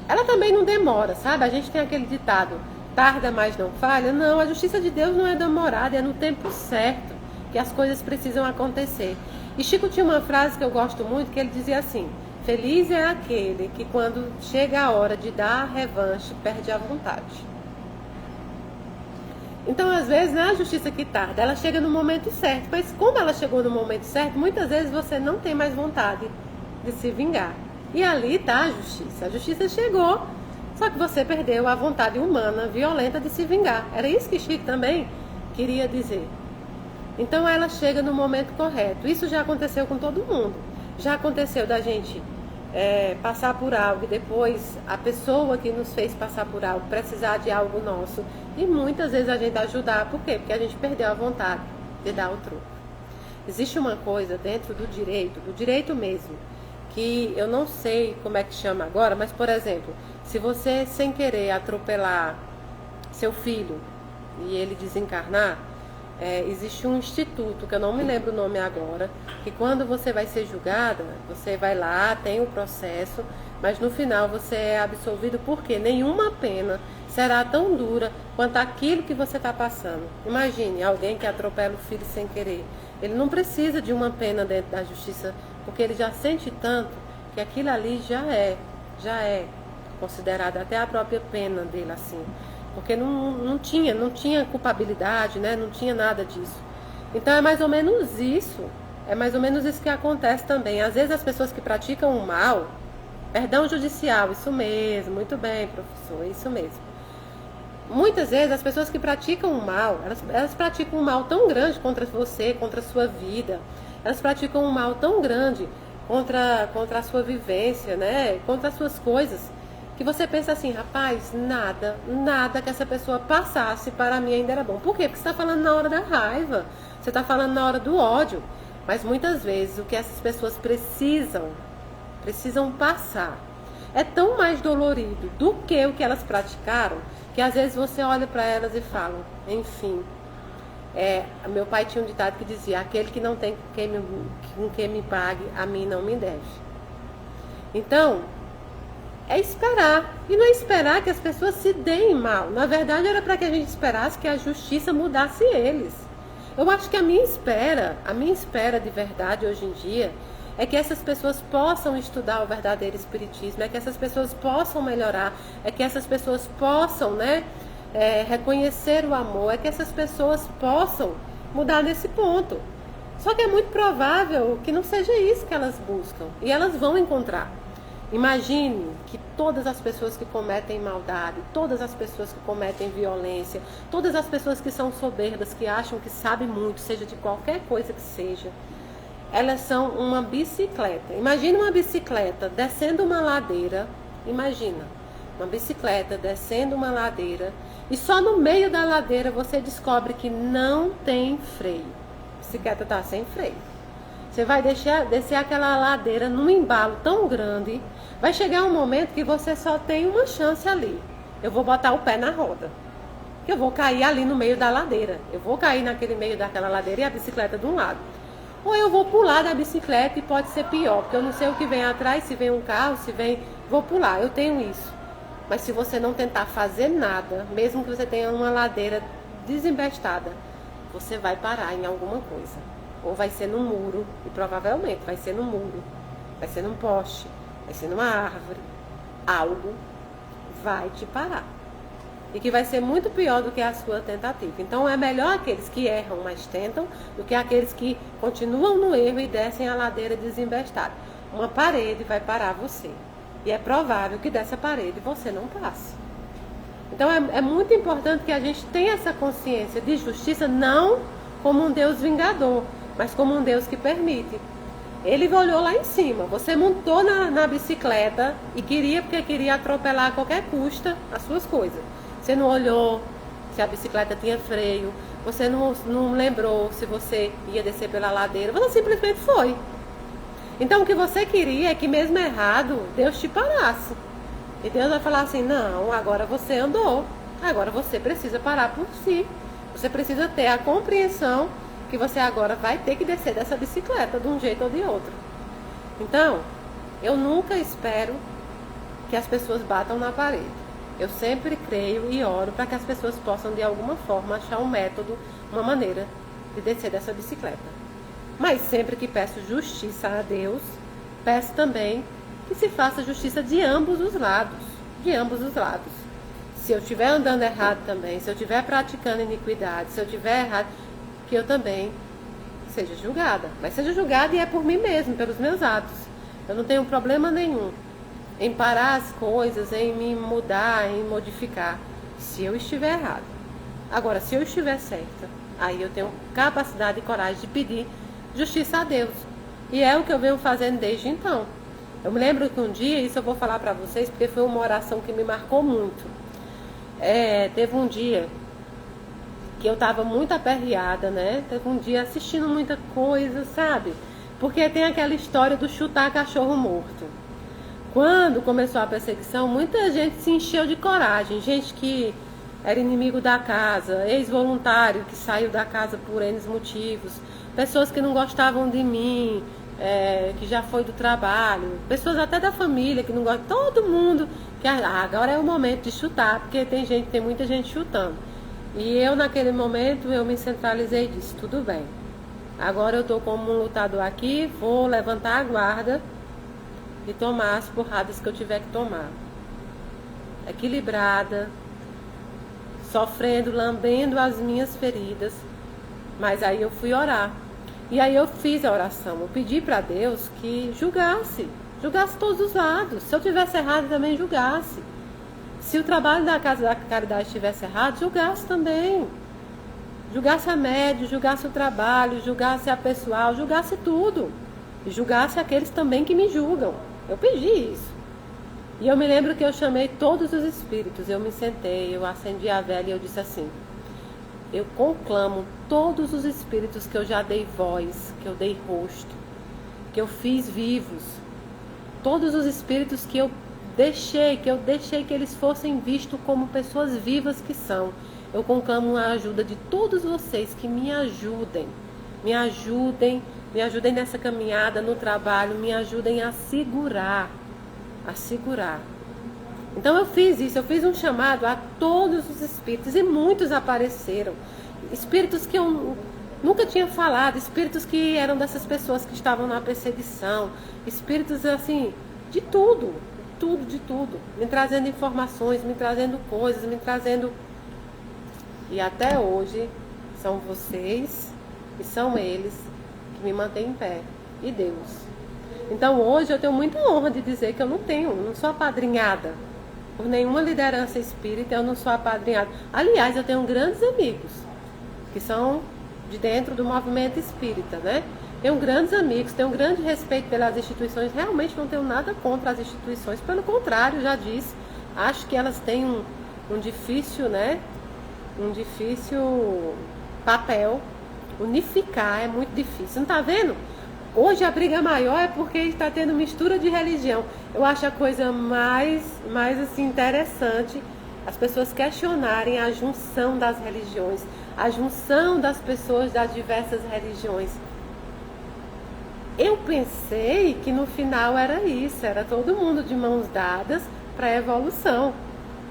ela também não demora, sabe? A gente tem aquele ditado, tarda, mas não falha. Não, a justiça de Deus não é demorada, é no tempo certo que as coisas precisam acontecer. E Chico tinha uma frase que eu gosto muito, que ele dizia assim: feliz é aquele que quando chega a hora de dar a revanche, perde a vontade. Então, às vezes, não é a justiça que tarda, ela chega no momento certo. Mas como ela chegou no momento certo, muitas vezes você não tem mais vontade de se vingar. E ali está a justiça. A justiça chegou, só que você perdeu a vontade humana, violenta de se vingar. Era isso que Chico também queria dizer. Então ela chega no momento correto. Isso já aconteceu com todo mundo. Já aconteceu da gente passar por algo e depois a pessoa que nos fez passar por algo precisar de algo nosso. E muitas vezes a gente ajudar. Por quê? Porque a gente perdeu a vontade de dar o troco. Existe uma coisa dentro do direito mesmo, que eu não sei como é que chama agora, mas, por exemplo, se você sem querer atropelar seu filho e ele desencarnar, existe um instituto, que eu não me lembro o nome agora, que quando você vai ser julgada, você vai lá, tem o processo, mas no final você é absolvido porque nenhuma pena será tão dura quanto aquilo que você está passando. Imagine alguém que atropela o filho sem querer. Ele não precisa de uma pena dentro da justiça, porque ele já sente tanto que aquilo ali já é considerado até a própria pena dele, assim. Porque não tinha culpabilidade, né? Não tinha nada disso. Então é mais ou menos isso que acontece também. Às vezes as pessoas que praticam o mal, perdão judicial, isso mesmo, muito bem, professor, isso mesmo. Muitas vezes as pessoas que praticam o mal, elas praticam um mal tão grande contra você, contra a sua vida. Elas praticam um mal tão grande contra a sua vivência, né? Contra as suas coisas, que você pensa assim, rapaz, nada que essa pessoa passasse para mim ainda era bom. Por quê? Porque você está falando na hora da raiva, você está falando na hora do ódio. Mas muitas vezes o que essas pessoas precisam passar é tão mais dolorido do que o que elas praticaram, que às vezes você olha para elas e fala, enfim. Meu pai tinha um ditado que dizia, aquele que não tem com quem me pague, a mim não me deve. Então, é esperar. E não é esperar que as pessoas se deem mal. Na verdade, era para que a gente esperasse que a justiça mudasse eles. Eu acho que a minha espera de verdade hoje em dia, é que essas pessoas possam estudar o verdadeiro espiritismo, é que essas pessoas possam melhorar, é que essas pessoas possam, reconhecer o amor, é que essas pessoas possam mudar nesse ponto. Só que é muito provável que não seja isso que elas buscam. E elas vão encontrar. Imagine que todas as pessoas que cometem maldade, todas as pessoas que cometem violência, todas as pessoas que são soberbas, que acham que sabem muito, seja de qualquer coisa que seja, elas são uma bicicleta. Imagina uma bicicleta descendo uma ladeira. Imagina uma bicicleta descendo uma ladeira e só no meio da ladeira você descobre que não tem freio. A bicicleta está sem freio. Você vai descer aquela ladeira num embalo tão grande. Vai chegar um momento que você só tem uma chance ali. Eu vou botar o pé na roda. Eu vou cair ali no meio da ladeira. Eu vou cair naquele meio daquela ladeira e a bicicleta de um lado. Ou eu vou pular da bicicleta e pode ser pior, porque eu não sei o que vem atrás, se vem um carro, vou pular, eu tenho isso. Mas se você não tentar fazer nada, mesmo que você tenha uma ladeira desembestada, você vai parar em alguma coisa. Ou vai ser num muro, e provavelmente vai ser num muro, vai ser num poste, vai ser numa árvore. Algo vai te parar. e que vai ser muito pior do que a sua tentativa. Então é melhor aqueles que erram, mas tentam, do que aqueles que continuam no erro e descem a ladeira desembestada. Uma parede vai parar você, e é provável que dessa parede você não passe. Então é muito importante que a gente tenha essa consciência de justiça, não como um Deus vingador, mas como um Deus que permite. Ele olhou lá em cima, você montou na bicicleta e porque queria atropelar a qualquer custa as suas coisas. Você não olhou se a bicicleta tinha freio, você não lembrou se você ia descer pela ladeira, você simplesmente foi. Então o que você queria é que mesmo errado, Deus te parasse. E Deus vai falar assim, não, agora você andou, agora você precisa parar por si. Você precisa ter a compreensão que você agora vai ter que descer dessa bicicleta de um jeito ou de outro. Então, eu nunca espero que as pessoas batam na parede. Eu sempre creio e oro para que as pessoas possam de alguma forma achar um método, uma maneira de descer dessa bicicleta. Mas sempre que peço justiça a Deus, peço também que se faça justiça de ambos os lados. De ambos os lados. Se eu estiver andando errado também, se eu estiver praticando iniquidade, se eu estiver errado, que eu também seja julgada. Mas seja julgada e é por mim mesmo, pelos meus atos. Eu não tenho problema nenhum em parar as coisas, em me mudar, em modificar, se eu estiver errado. Agora, se eu estiver certa, aí eu tenho capacidade e coragem de pedir justiça a Deus. E é o que eu venho fazendo desde então. Eu me lembro que um dia, isso eu vou falar para vocês, porque foi uma oração que me marcou muito. Teve um dia que eu estava muito aperreada, né? Teve um dia assistindo muita coisa, sabe? Porque tem aquela história do chutar cachorro morto. Quando começou a perseguição, muita gente se encheu de coragem. Gente que era inimigo da casa, ex-voluntário que saiu da casa por N motivos, pessoas que não gostavam de mim, que já foi do trabalho, pessoas até da família que não gostam, todo mundo que agora é o momento de chutar, porque tem muita gente chutando. E eu naquele momento eu me centralizei e disse, tudo bem, agora eu estou como um lutador aqui, vou levantar a guarda e tomar as porradas que eu tiver que tomar, equilibrada, sofrendo, lambendo as minhas feridas. Mas aí eu fui orar, e aí eu fiz a oração, eu pedi para Deus que julgasse todos os lados. Se eu tivesse errado também, julgasse. Se o trabalho da Casa da Caridade estivesse errado, julgasse também. Julgasse a média, julgasse o trabalho, julgasse a pessoal, julgasse tudo. E julgasse aqueles também que me julgam. Eu pedi isso. E eu me lembro que eu chamei todos os espíritos. Eu me sentei, eu acendi a vela e eu disse assim, eu conclamo todos os espíritos que eu já dei voz, que eu dei rosto, que eu fiz vivos. Todos os espíritos que eu deixei que eles fossem vistos como pessoas vivas que são. Eu conclamo a ajuda de todos vocês que me ajudem nessa caminhada, no trabalho, me ajudem a segurar. Então eu fiz isso, eu fiz um chamado a todos os espíritos e muitos apareceram. Espíritos que eu nunca tinha falado, espíritos que eram dessas pessoas que estavam na perseguição, espíritos assim, de tudo, me trazendo informações, me trazendo coisas, e até hoje são vocês e são eles que me mantêm em pé, e Deus. Então hoje eu tenho muita honra de dizer que eu não sou apadrinhada por nenhuma liderança espírita, eu não sou apadrinhada. Aliás, eu tenho grandes amigos que são de dentro do movimento espírita, né? Tenho grandes amigos, tenho um grande respeito pelas instituições, realmente não tenho nada contra as instituições, pelo contrário, já disse, acho que elas têm um difícil, né? Um difícil papel. Unificar é muito difícil, não tá vendo? Hoje a briga maior é porque está tendo mistura de religião. Eu acho a coisa mais assim, interessante as pessoas questionarem a junção das religiões, a junção das pessoas das diversas religiões. Eu pensei que no final era isso, era todo mundo de mãos dadas para a evolução.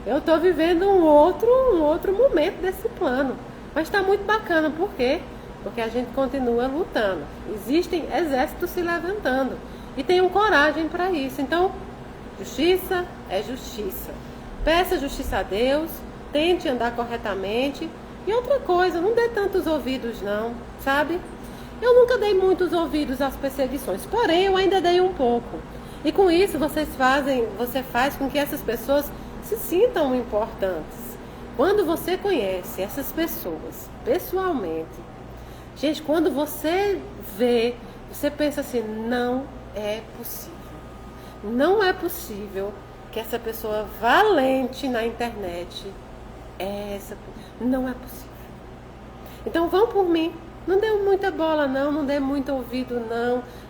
Eu estou vivendo um outro momento desse plano, mas está muito bacana, por quê? Porque a gente continua lutando. Existem exércitos se levantando e tenham coragem para isso. Então, justiça é justiça. Peça justiça a Deus, tente andar corretamente. E outra coisa, não dê tantos ouvidos não, sabe? Eu nunca dei muitos ouvidos às perseguições, porém eu ainda dei um pouco. E com isso você faz com que essas pessoas se sintam importantes. Quando você conhece essas pessoas pessoalmente, gente, quando você vê, você pensa assim, não é possível. Não é possível que essa pessoa valente na internet não é possível. Então vão por mim. Não dê muita bola não dê muito ouvido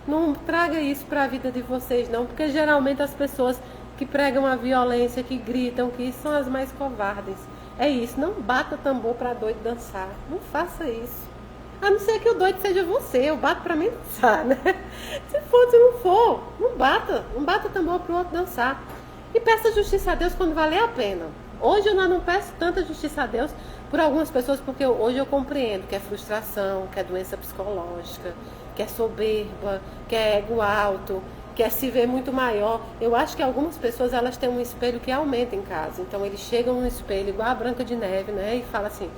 não traga isso para a vida de vocês não, porque geralmente as pessoas que pregam a violência, que gritam, que são as mais covardes. É isso, não bata tambor para doido dançar, não faça isso. A não ser que o doido seja você, eu bato para mim dançar, né? Se não for, não bata tambor para o outro dançar. E peça justiça a Deus quando valer a pena. Hoje eu não peço tanta justiça a Deus por algumas pessoas, porque hoje eu compreendo que é frustração, que é doença psicológica, que é soberba, que é ego alto, que é se ver muito maior. Eu acho que algumas pessoas elas têm um espelho que aumenta em casa. Então eles chegam no espelho, igual a Branca de Neve, né? E falam assim,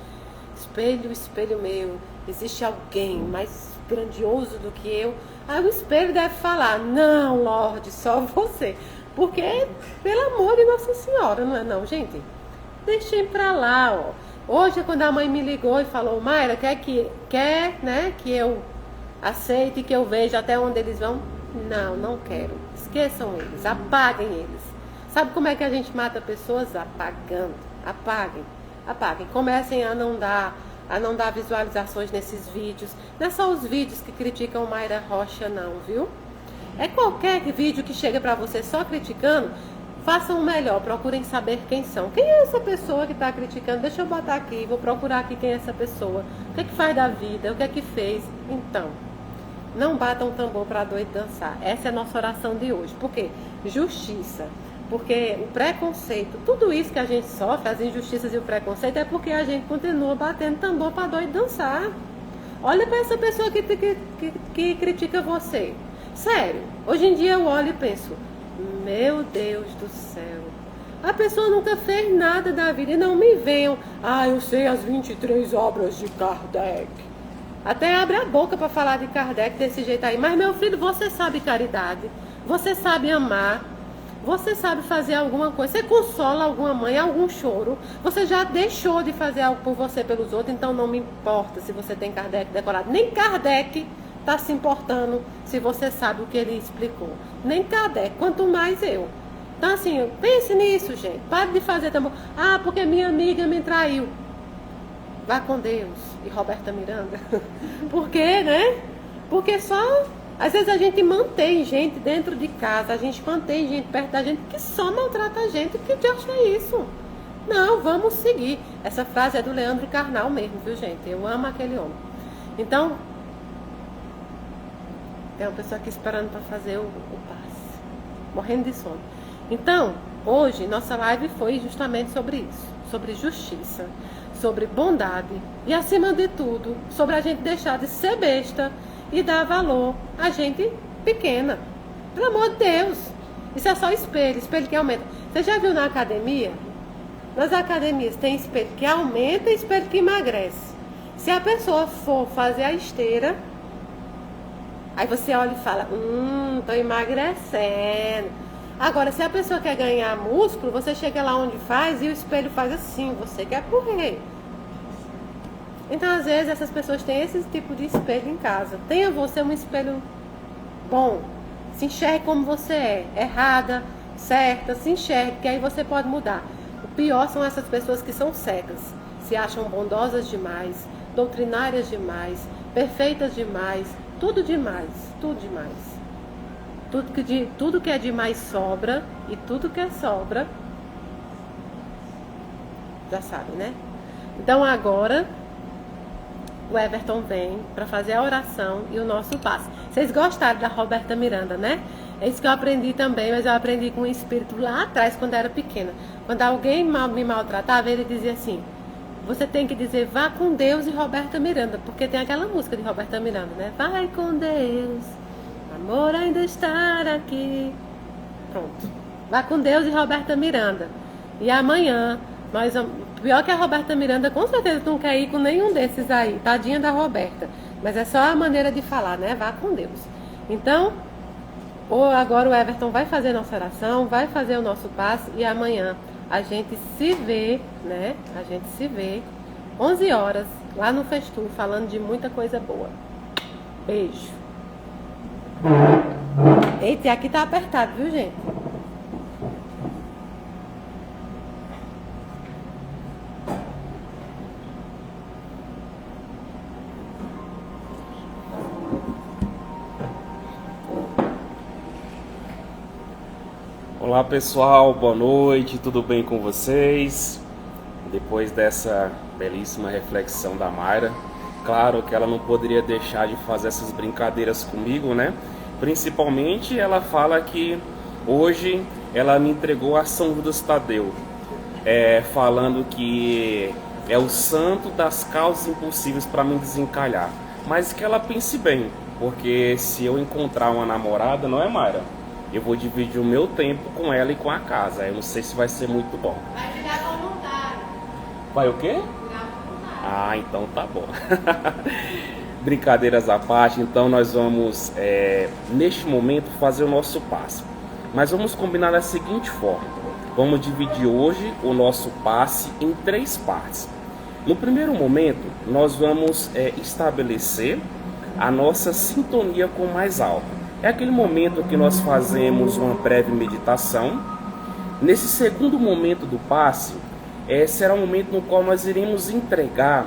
espelho, espelho meu, existe alguém mais grandioso do que eu? Aí o espelho deve falar, não, Lorde, só você. Porque, pelo amor de Nossa Senhora, não é não, gente? Deixem pra lá, ó. Hoje, quando a mãe me ligou e falou, Mayra, quer, né, que eu aceite, que eu veja até onde eles vão? Não quero. Esqueçam eles, apaguem eles. Sabe como é que a gente mata pessoas? Apagando. Apaguem. Comecem a não dar visualizações nesses vídeos. Não é só os vídeos que criticam Mayra Rocha, não, viu? É qualquer vídeo que chega pra você só criticando, façam o melhor, procurem saber quem são. Quem é essa pessoa que está criticando? Deixa eu botar aqui, vou procurar aqui quem é essa pessoa. O que é que faz da vida? O que é que fez? Então, não batam tambor para doido dançar. Essa é a nossa oração de hoje. Por quê? Justiça. Porque o preconceito, tudo isso que a gente sofre, as injustiças e o preconceito, é porque a gente continua batendo tambor para doido dançar. Olha para essa pessoa que critica você. Sério, hoje em dia eu olho e penso, meu Deus do céu, a pessoa nunca fez nada da vida e não me venham, eu sei as 23 obras de Kardec. Até abre a boca para falar de Kardec desse jeito aí, mas meu filho, você sabe caridade, você sabe amar, você sabe fazer alguma coisa, você consola alguma mãe, algum choro, você já deixou de fazer algo por você, pelos outros, então não me importa se você tem Kardec decorado, nem Kardec está se importando se você sabe o que ele explicou. Nem Kardec, quanto mais eu. Então assim, pense nisso, gente. Pare de fazer tambor. Porque minha amiga me traiu. Vá com Deus. E Roberta Miranda. Por quê, né? Porque só... Às vezes a gente mantém gente dentro de casa, a gente mantém gente perto da gente que só maltrata a gente. Que Deus é isso? Não, vamos seguir. Essa frase é do Leandro Carnal mesmo, viu, gente? Eu amo aquele homem. Então... Tem uma pessoa aqui esperando para fazer o passe. Morrendo de sono. Então, hoje, nossa live foi justamente sobre isso. Sobre justiça. Sobre bondade. E, acima de tudo, sobre a gente deixar de ser besta e dar valor a gente pequena. Pelo amor de Deus. Isso é só espelho. Espelho que aumenta. Você já viu na academia? Nas academias tem espelho que aumenta e espelho que emagrece. Se a pessoa for fazer a esteira... Aí você olha e fala, tô emagrecendo. Agora, se a pessoa quer ganhar músculo, você chega lá onde faz e o espelho faz assim, você quer correr. Então, às vezes, essas pessoas têm esse tipo de espelho em casa. Tenha você um espelho bom. Se enxergue como você é. Errada, certa, se enxergue, que aí você pode mudar. O pior são essas pessoas que são cegas. Se acham bondosas demais, doutrinárias demais, perfeitas demais. Tudo demais, tudo demais. Tudo que é demais sobra, e tudo que é sobra, já sabe, né? Então agora, o Everton vem para fazer a oração e o nosso passe. Vocês gostaram da Roberta Miranda, né? É isso que eu aprendi também, mas eu aprendi com o espírito lá atrás, quando eu era pequena. Quando alguém me maltratava, ele dizia assim... Você tem que dizer, vá com Deus e Roberta Miranda, porque tem aquela música de Roberta Miranda, né? Vai com Deus, amor ainda estar aqui. Pronto. Vá com Deus e Roberta Miranda. E amanhã, Pior que a Roberta Miranda, com certeza não quer ir com nenhum desses aí. Tadinha da Roberta. Mas é só a maneira de falar, né? Vá com Deus. Então, agora o Everton vai fazer nossa oração, vai fazer o nosso passe e amanhã a gente se vê, né? A gente se vê 11 horas lá no Festu, falando de muita coisa boa. Beijo. Eita, aqui tá apertado, viu, gente? Olá pessoal, boa noite, tudo bem com vocês? Depois dessa belíssima reflexão da Mayra, claro que ela não poderia deixar de fazer essas brincadeiras comigo, né? Principalmente ela fala que hoje ela me entregou a São Judas Tadeu, falando que é o santo das causas impossíveis para me desencalhar. Mas que ela pense bem, porque se eu encontrar uma namorada, não é, Mayra? Eu vou dividir o meu tempo com ela e com a casa. Eu não sei se vai ser muito bom. Vai ficar com vontade. Vai o quê? Ah, então tá bom. Brincadeiras à parte, então nós vamos, neste momento, fazer o nosso passe. Mas vamos combinar da seguinte forma. Vamos dividir hoje o nosso passe em 3 partes. No primeiro momento, nós vamos estabelecer a nossa sintonia com o mais alto. É aquele momento que nós fazemos uma breve meditação. Nesse segundo momento do passe, será um momento no qual nós iremos entregar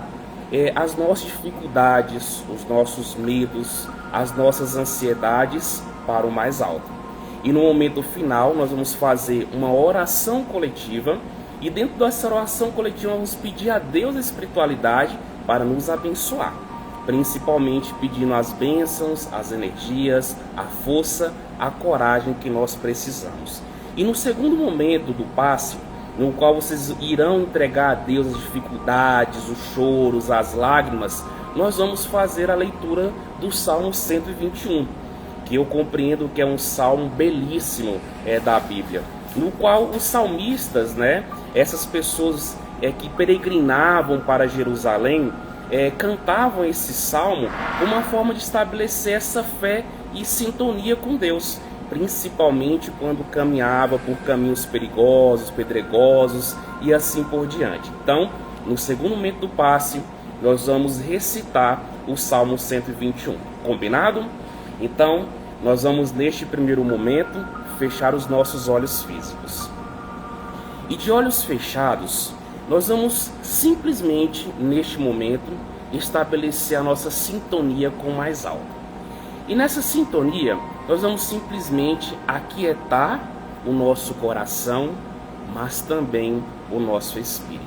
as nossas dificuldades, os nossos medos, as nossas ansiedades para o mais alto. E no momento final, nós vamos fazer uma oração coletiva. E dentro dessa oração coletiva, vamos pedir a Deus a espiritualidade para nos abençoar. Principalmente pedindo as bênçãos, as energias, a força, a coragem que nós precisamos. E no segundo momento do passe, no qual vocês irão entregar a Deus as dificuldades, os choros, as lágrimas, nós vamos fazer a leitura do Salmo 121, que eu compreendo que é um salmo belíssimo da Bíblia, no qual os salmistas, essas pessoas que peregrinavam para Jerusalém, cantavam esse salmo como uma forma de estabelecer essa fé e sintonia com Deus, principalmente quando caminhava por caminhos perigosos, pedregosos e assim por diante. Então, no segundo momento do passe, nós vamos recitar o Salmo 121. Combinado? Então, nós vamos neste primeiro momento fechar os nossos olhos físicos. E de olhos fechados, nós vamos simplesmente, neste momento, estabelecer a nossa sintonia com o mais alto. E nessa sintonia, nós vamos simplesmente aquietar o nosso coração, mas também o nosso espírito.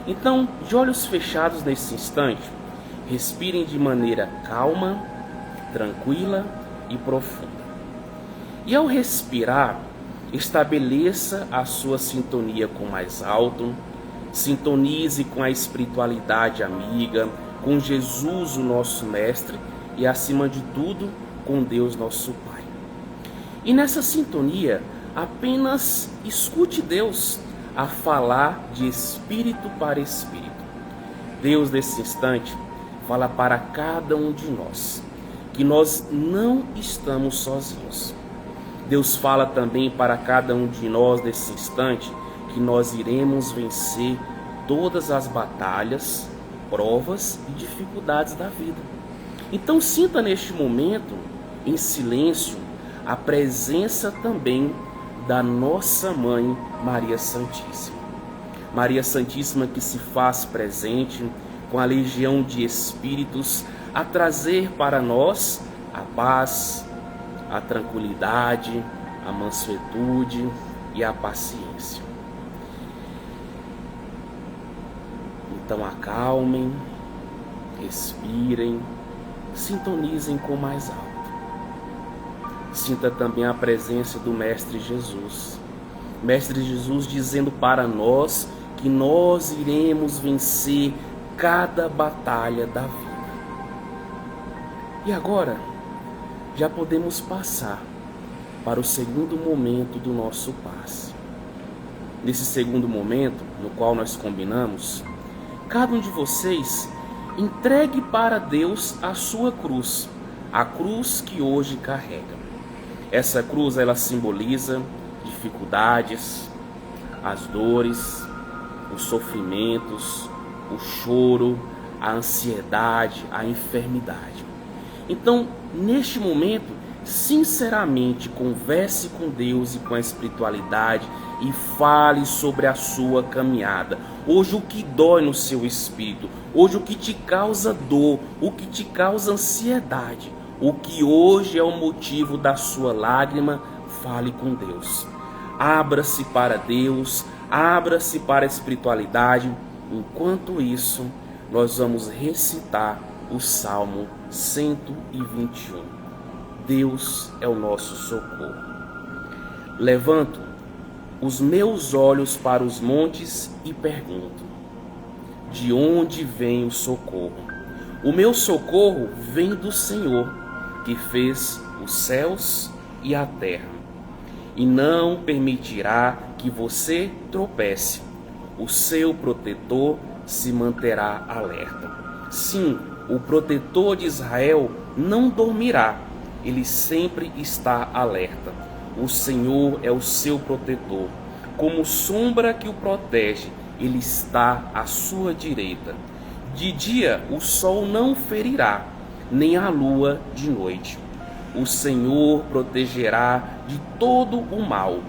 Então, de olhos fechados nesse instante, respirem de maneira calma, tranquila e profunda. E ao respirar, estabeleça a sua sintonia com o mais alto. Sintonize com a espiritualidade amiga, com Jesus, o nosso mestre, e acima de tudo, com Deus, nosso Pai. E nessa sintonia, apenas escute Deus a falar de espírito para espírito. Deus, nesse instante, fala para cada um de nós, que nós não estamos sozinhos. Deus fala também para cada um de nós, nesse instante, que nós iremos vencer todas as batalhas, provas e dificuldades da vida. Então sinta neste momento, em silêncio, a presença também da nossa Mãe Maria Santíssima. Maria Santíssima que se faz presente com a legião de espíritos a trazer para nós a paz, a tranquilidade, a mansuetude e a paciência. Então acalmem, respirem, sintonizem com o mais alto. Sinta também a presença do Mestre Jesus. Mestre Jesus dizendo para nós que nós iremos vencer cada batalha da vida. E agora, já podemos passar para o segundo momento do nosso passe. nesse segundo momento, no qual nós combinamos, cada um de vocês entregue para Deus a sua cruz, a cruz que hoje carrega. Essa cruz, ela simboliza dificuldades, as dores, os sofrimentos, o choro, a ansiedade, a enfermidade. Então, neste momento, sinceramente, converse com Deus e com a espiritualidade e fale sobre a sua caminhada. Hoje, o que dói no seu espírito, hoje, o que te causa dor, o que te causa ansiedade, o que hoje é o motivo da sua lágrima, fale com Deus. Abra-se para Deus, abra-se para a espiritualidade. Enquanto isso, nós vamos recitar o Salmo 121. Deus é o nosso socorro. Levanto os meus olhos para os montes e pergunto: de onde vem o socorro? O meu socorro vem do Senhor, que fez os céus e a terra, e não permitirá que você tropece. O seu protetor se manterá alerta. Sim, o protetor de Israel não dormirá, ele sempre está alerta. O Senhor é o seu protetor. Como sombra que o protege, ele está à sua direita. De dia o sol não ferirá, nem a lua de noite. O Senhor protegerá de todo o mal,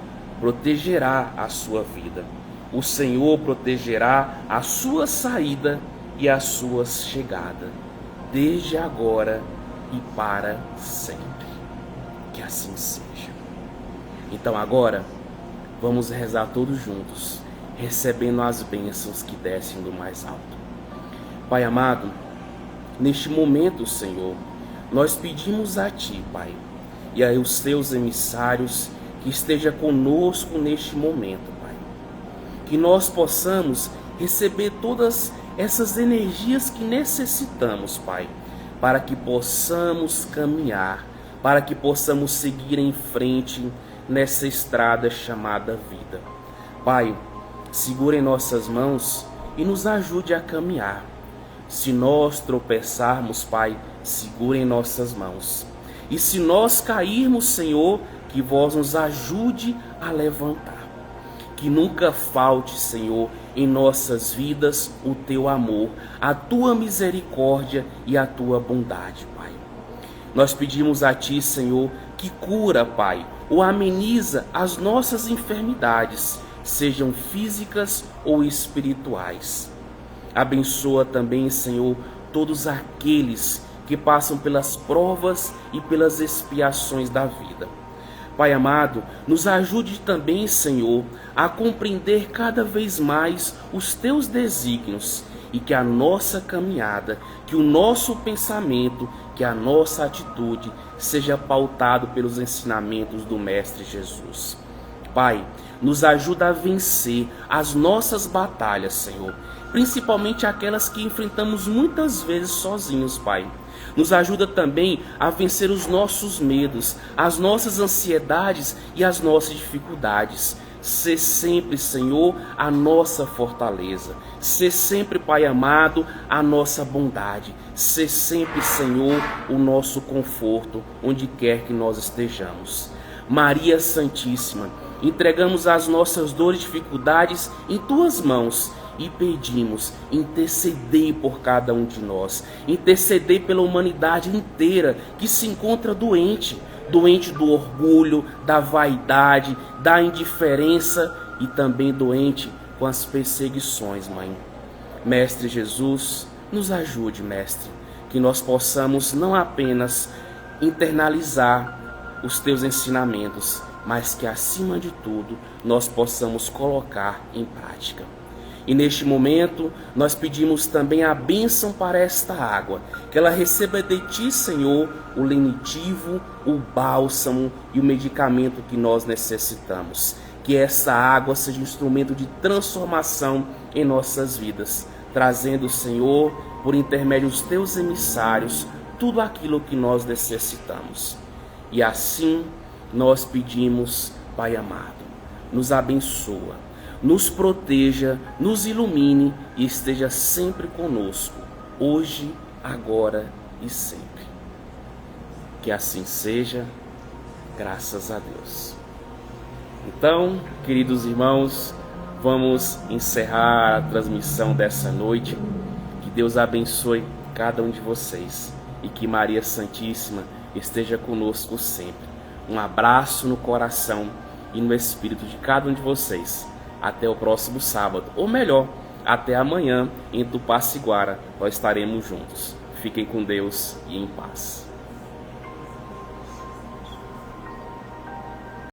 protegerá a sua vida. O Senhor protegerá a sua saída e a sua chegada, desde agora e para sempre. Que assim seja. Então agora, vamos rezar todos juntos, recebendo as bênçãos que descem do mais alto. Pai amado, neste momento, Senhor, nós pedimos a Ti, Pai, e aos Teus emissários, que esteja conosco neste momento, Pai. Que nós possamos receber todas essas energias que necessitamos, Pai, para que possamos caminhar, para que possamos seguir em frente nessa estrada chamada vida. Pai, segura em nossas mãos e nos ajude a caminhar. Se nós tropeçarmos, Pai, segura em nossas mãos. E se nós cairmos, Senhor, que vós nos ajude a levantar. Que nunca falte, Senhor, em nossas vidas o Teu amor, a Tua misericórdia e a Tua bondade, Pai. Nós pedimos a Ti, Senhor, que cura, Pai, ou ameniza as nossas enfermidades, sejam físicas ou espirituais. Abençoa também, Senhor, todos aqueles que passam pelas provas e pelas expiações da vida. Pai amado, nos ajude também, Senhor, a compreender cada vez mais os Teus desígnios e que a nossa caminhada, que o nosso pensamento, que a nossa atitude seja pautado pelos ensinamentos do Mestre Jesus. Pai, nos ajuda a vencer as nossas batalhas, Senhor, principalmente aquelas que enfrentamos muitas vezes sozinhos, Pai. Nos ajuda também a vencer os nossos medos, as nossas ansiedades e as nossas dificuldades. Sê sempre, Senhor, a nossa fortaleza. Sê sempre, Pai amado, a nossa bondade. Sê sempre, Senhor, o nosso conforto, onde quer que nós estejamos. Maria Santíssima, entregamos as nossas dores e dificuldades em Tuas mãos e pedimos, intercedei por cada um de nós, intercedei pela humanidade inteira que se encontra doente do orgulho, da vaidade, da indiferença e também doente com as perseguições, Mãe. Mestre Jesus, nos ajude, Mestre, que nós possamos não apenas internalizar os Teus ensinamentos, mas que acima de tudo nós possamos colocar em prática. E neste momento, nós pedimos também a bênção para esta água, que ela receba de Ti, Senhor, o lenitivo, o bálsamo e o medicamento que nós necessitamos. Que essa água seja um instrumento de transformação em nossas vidas, trazendo, Senhor, por intermédio dos Teus emissários, tudo aquilo que nós necessitamos. E assim nós pedimos, Pai amado, nos abençoa. nos proteja, nos ilumine e esteja sempre conosco, hoje, agora e sempre. Que assim seja, graças a Deus. Então, queridos irmãos, vamos encerrar a transmissão dessa noite. Que Deus abençoe cada um de vocês e que Maria Santíssima esteja conosco sempre. Um abraço no coração e no espírito de cada um de vocês. Até o próximo sábado, ou melhor, até amanhã em Tupaciguara, nós estaremos juntos. Fiquem com Deus e em paz.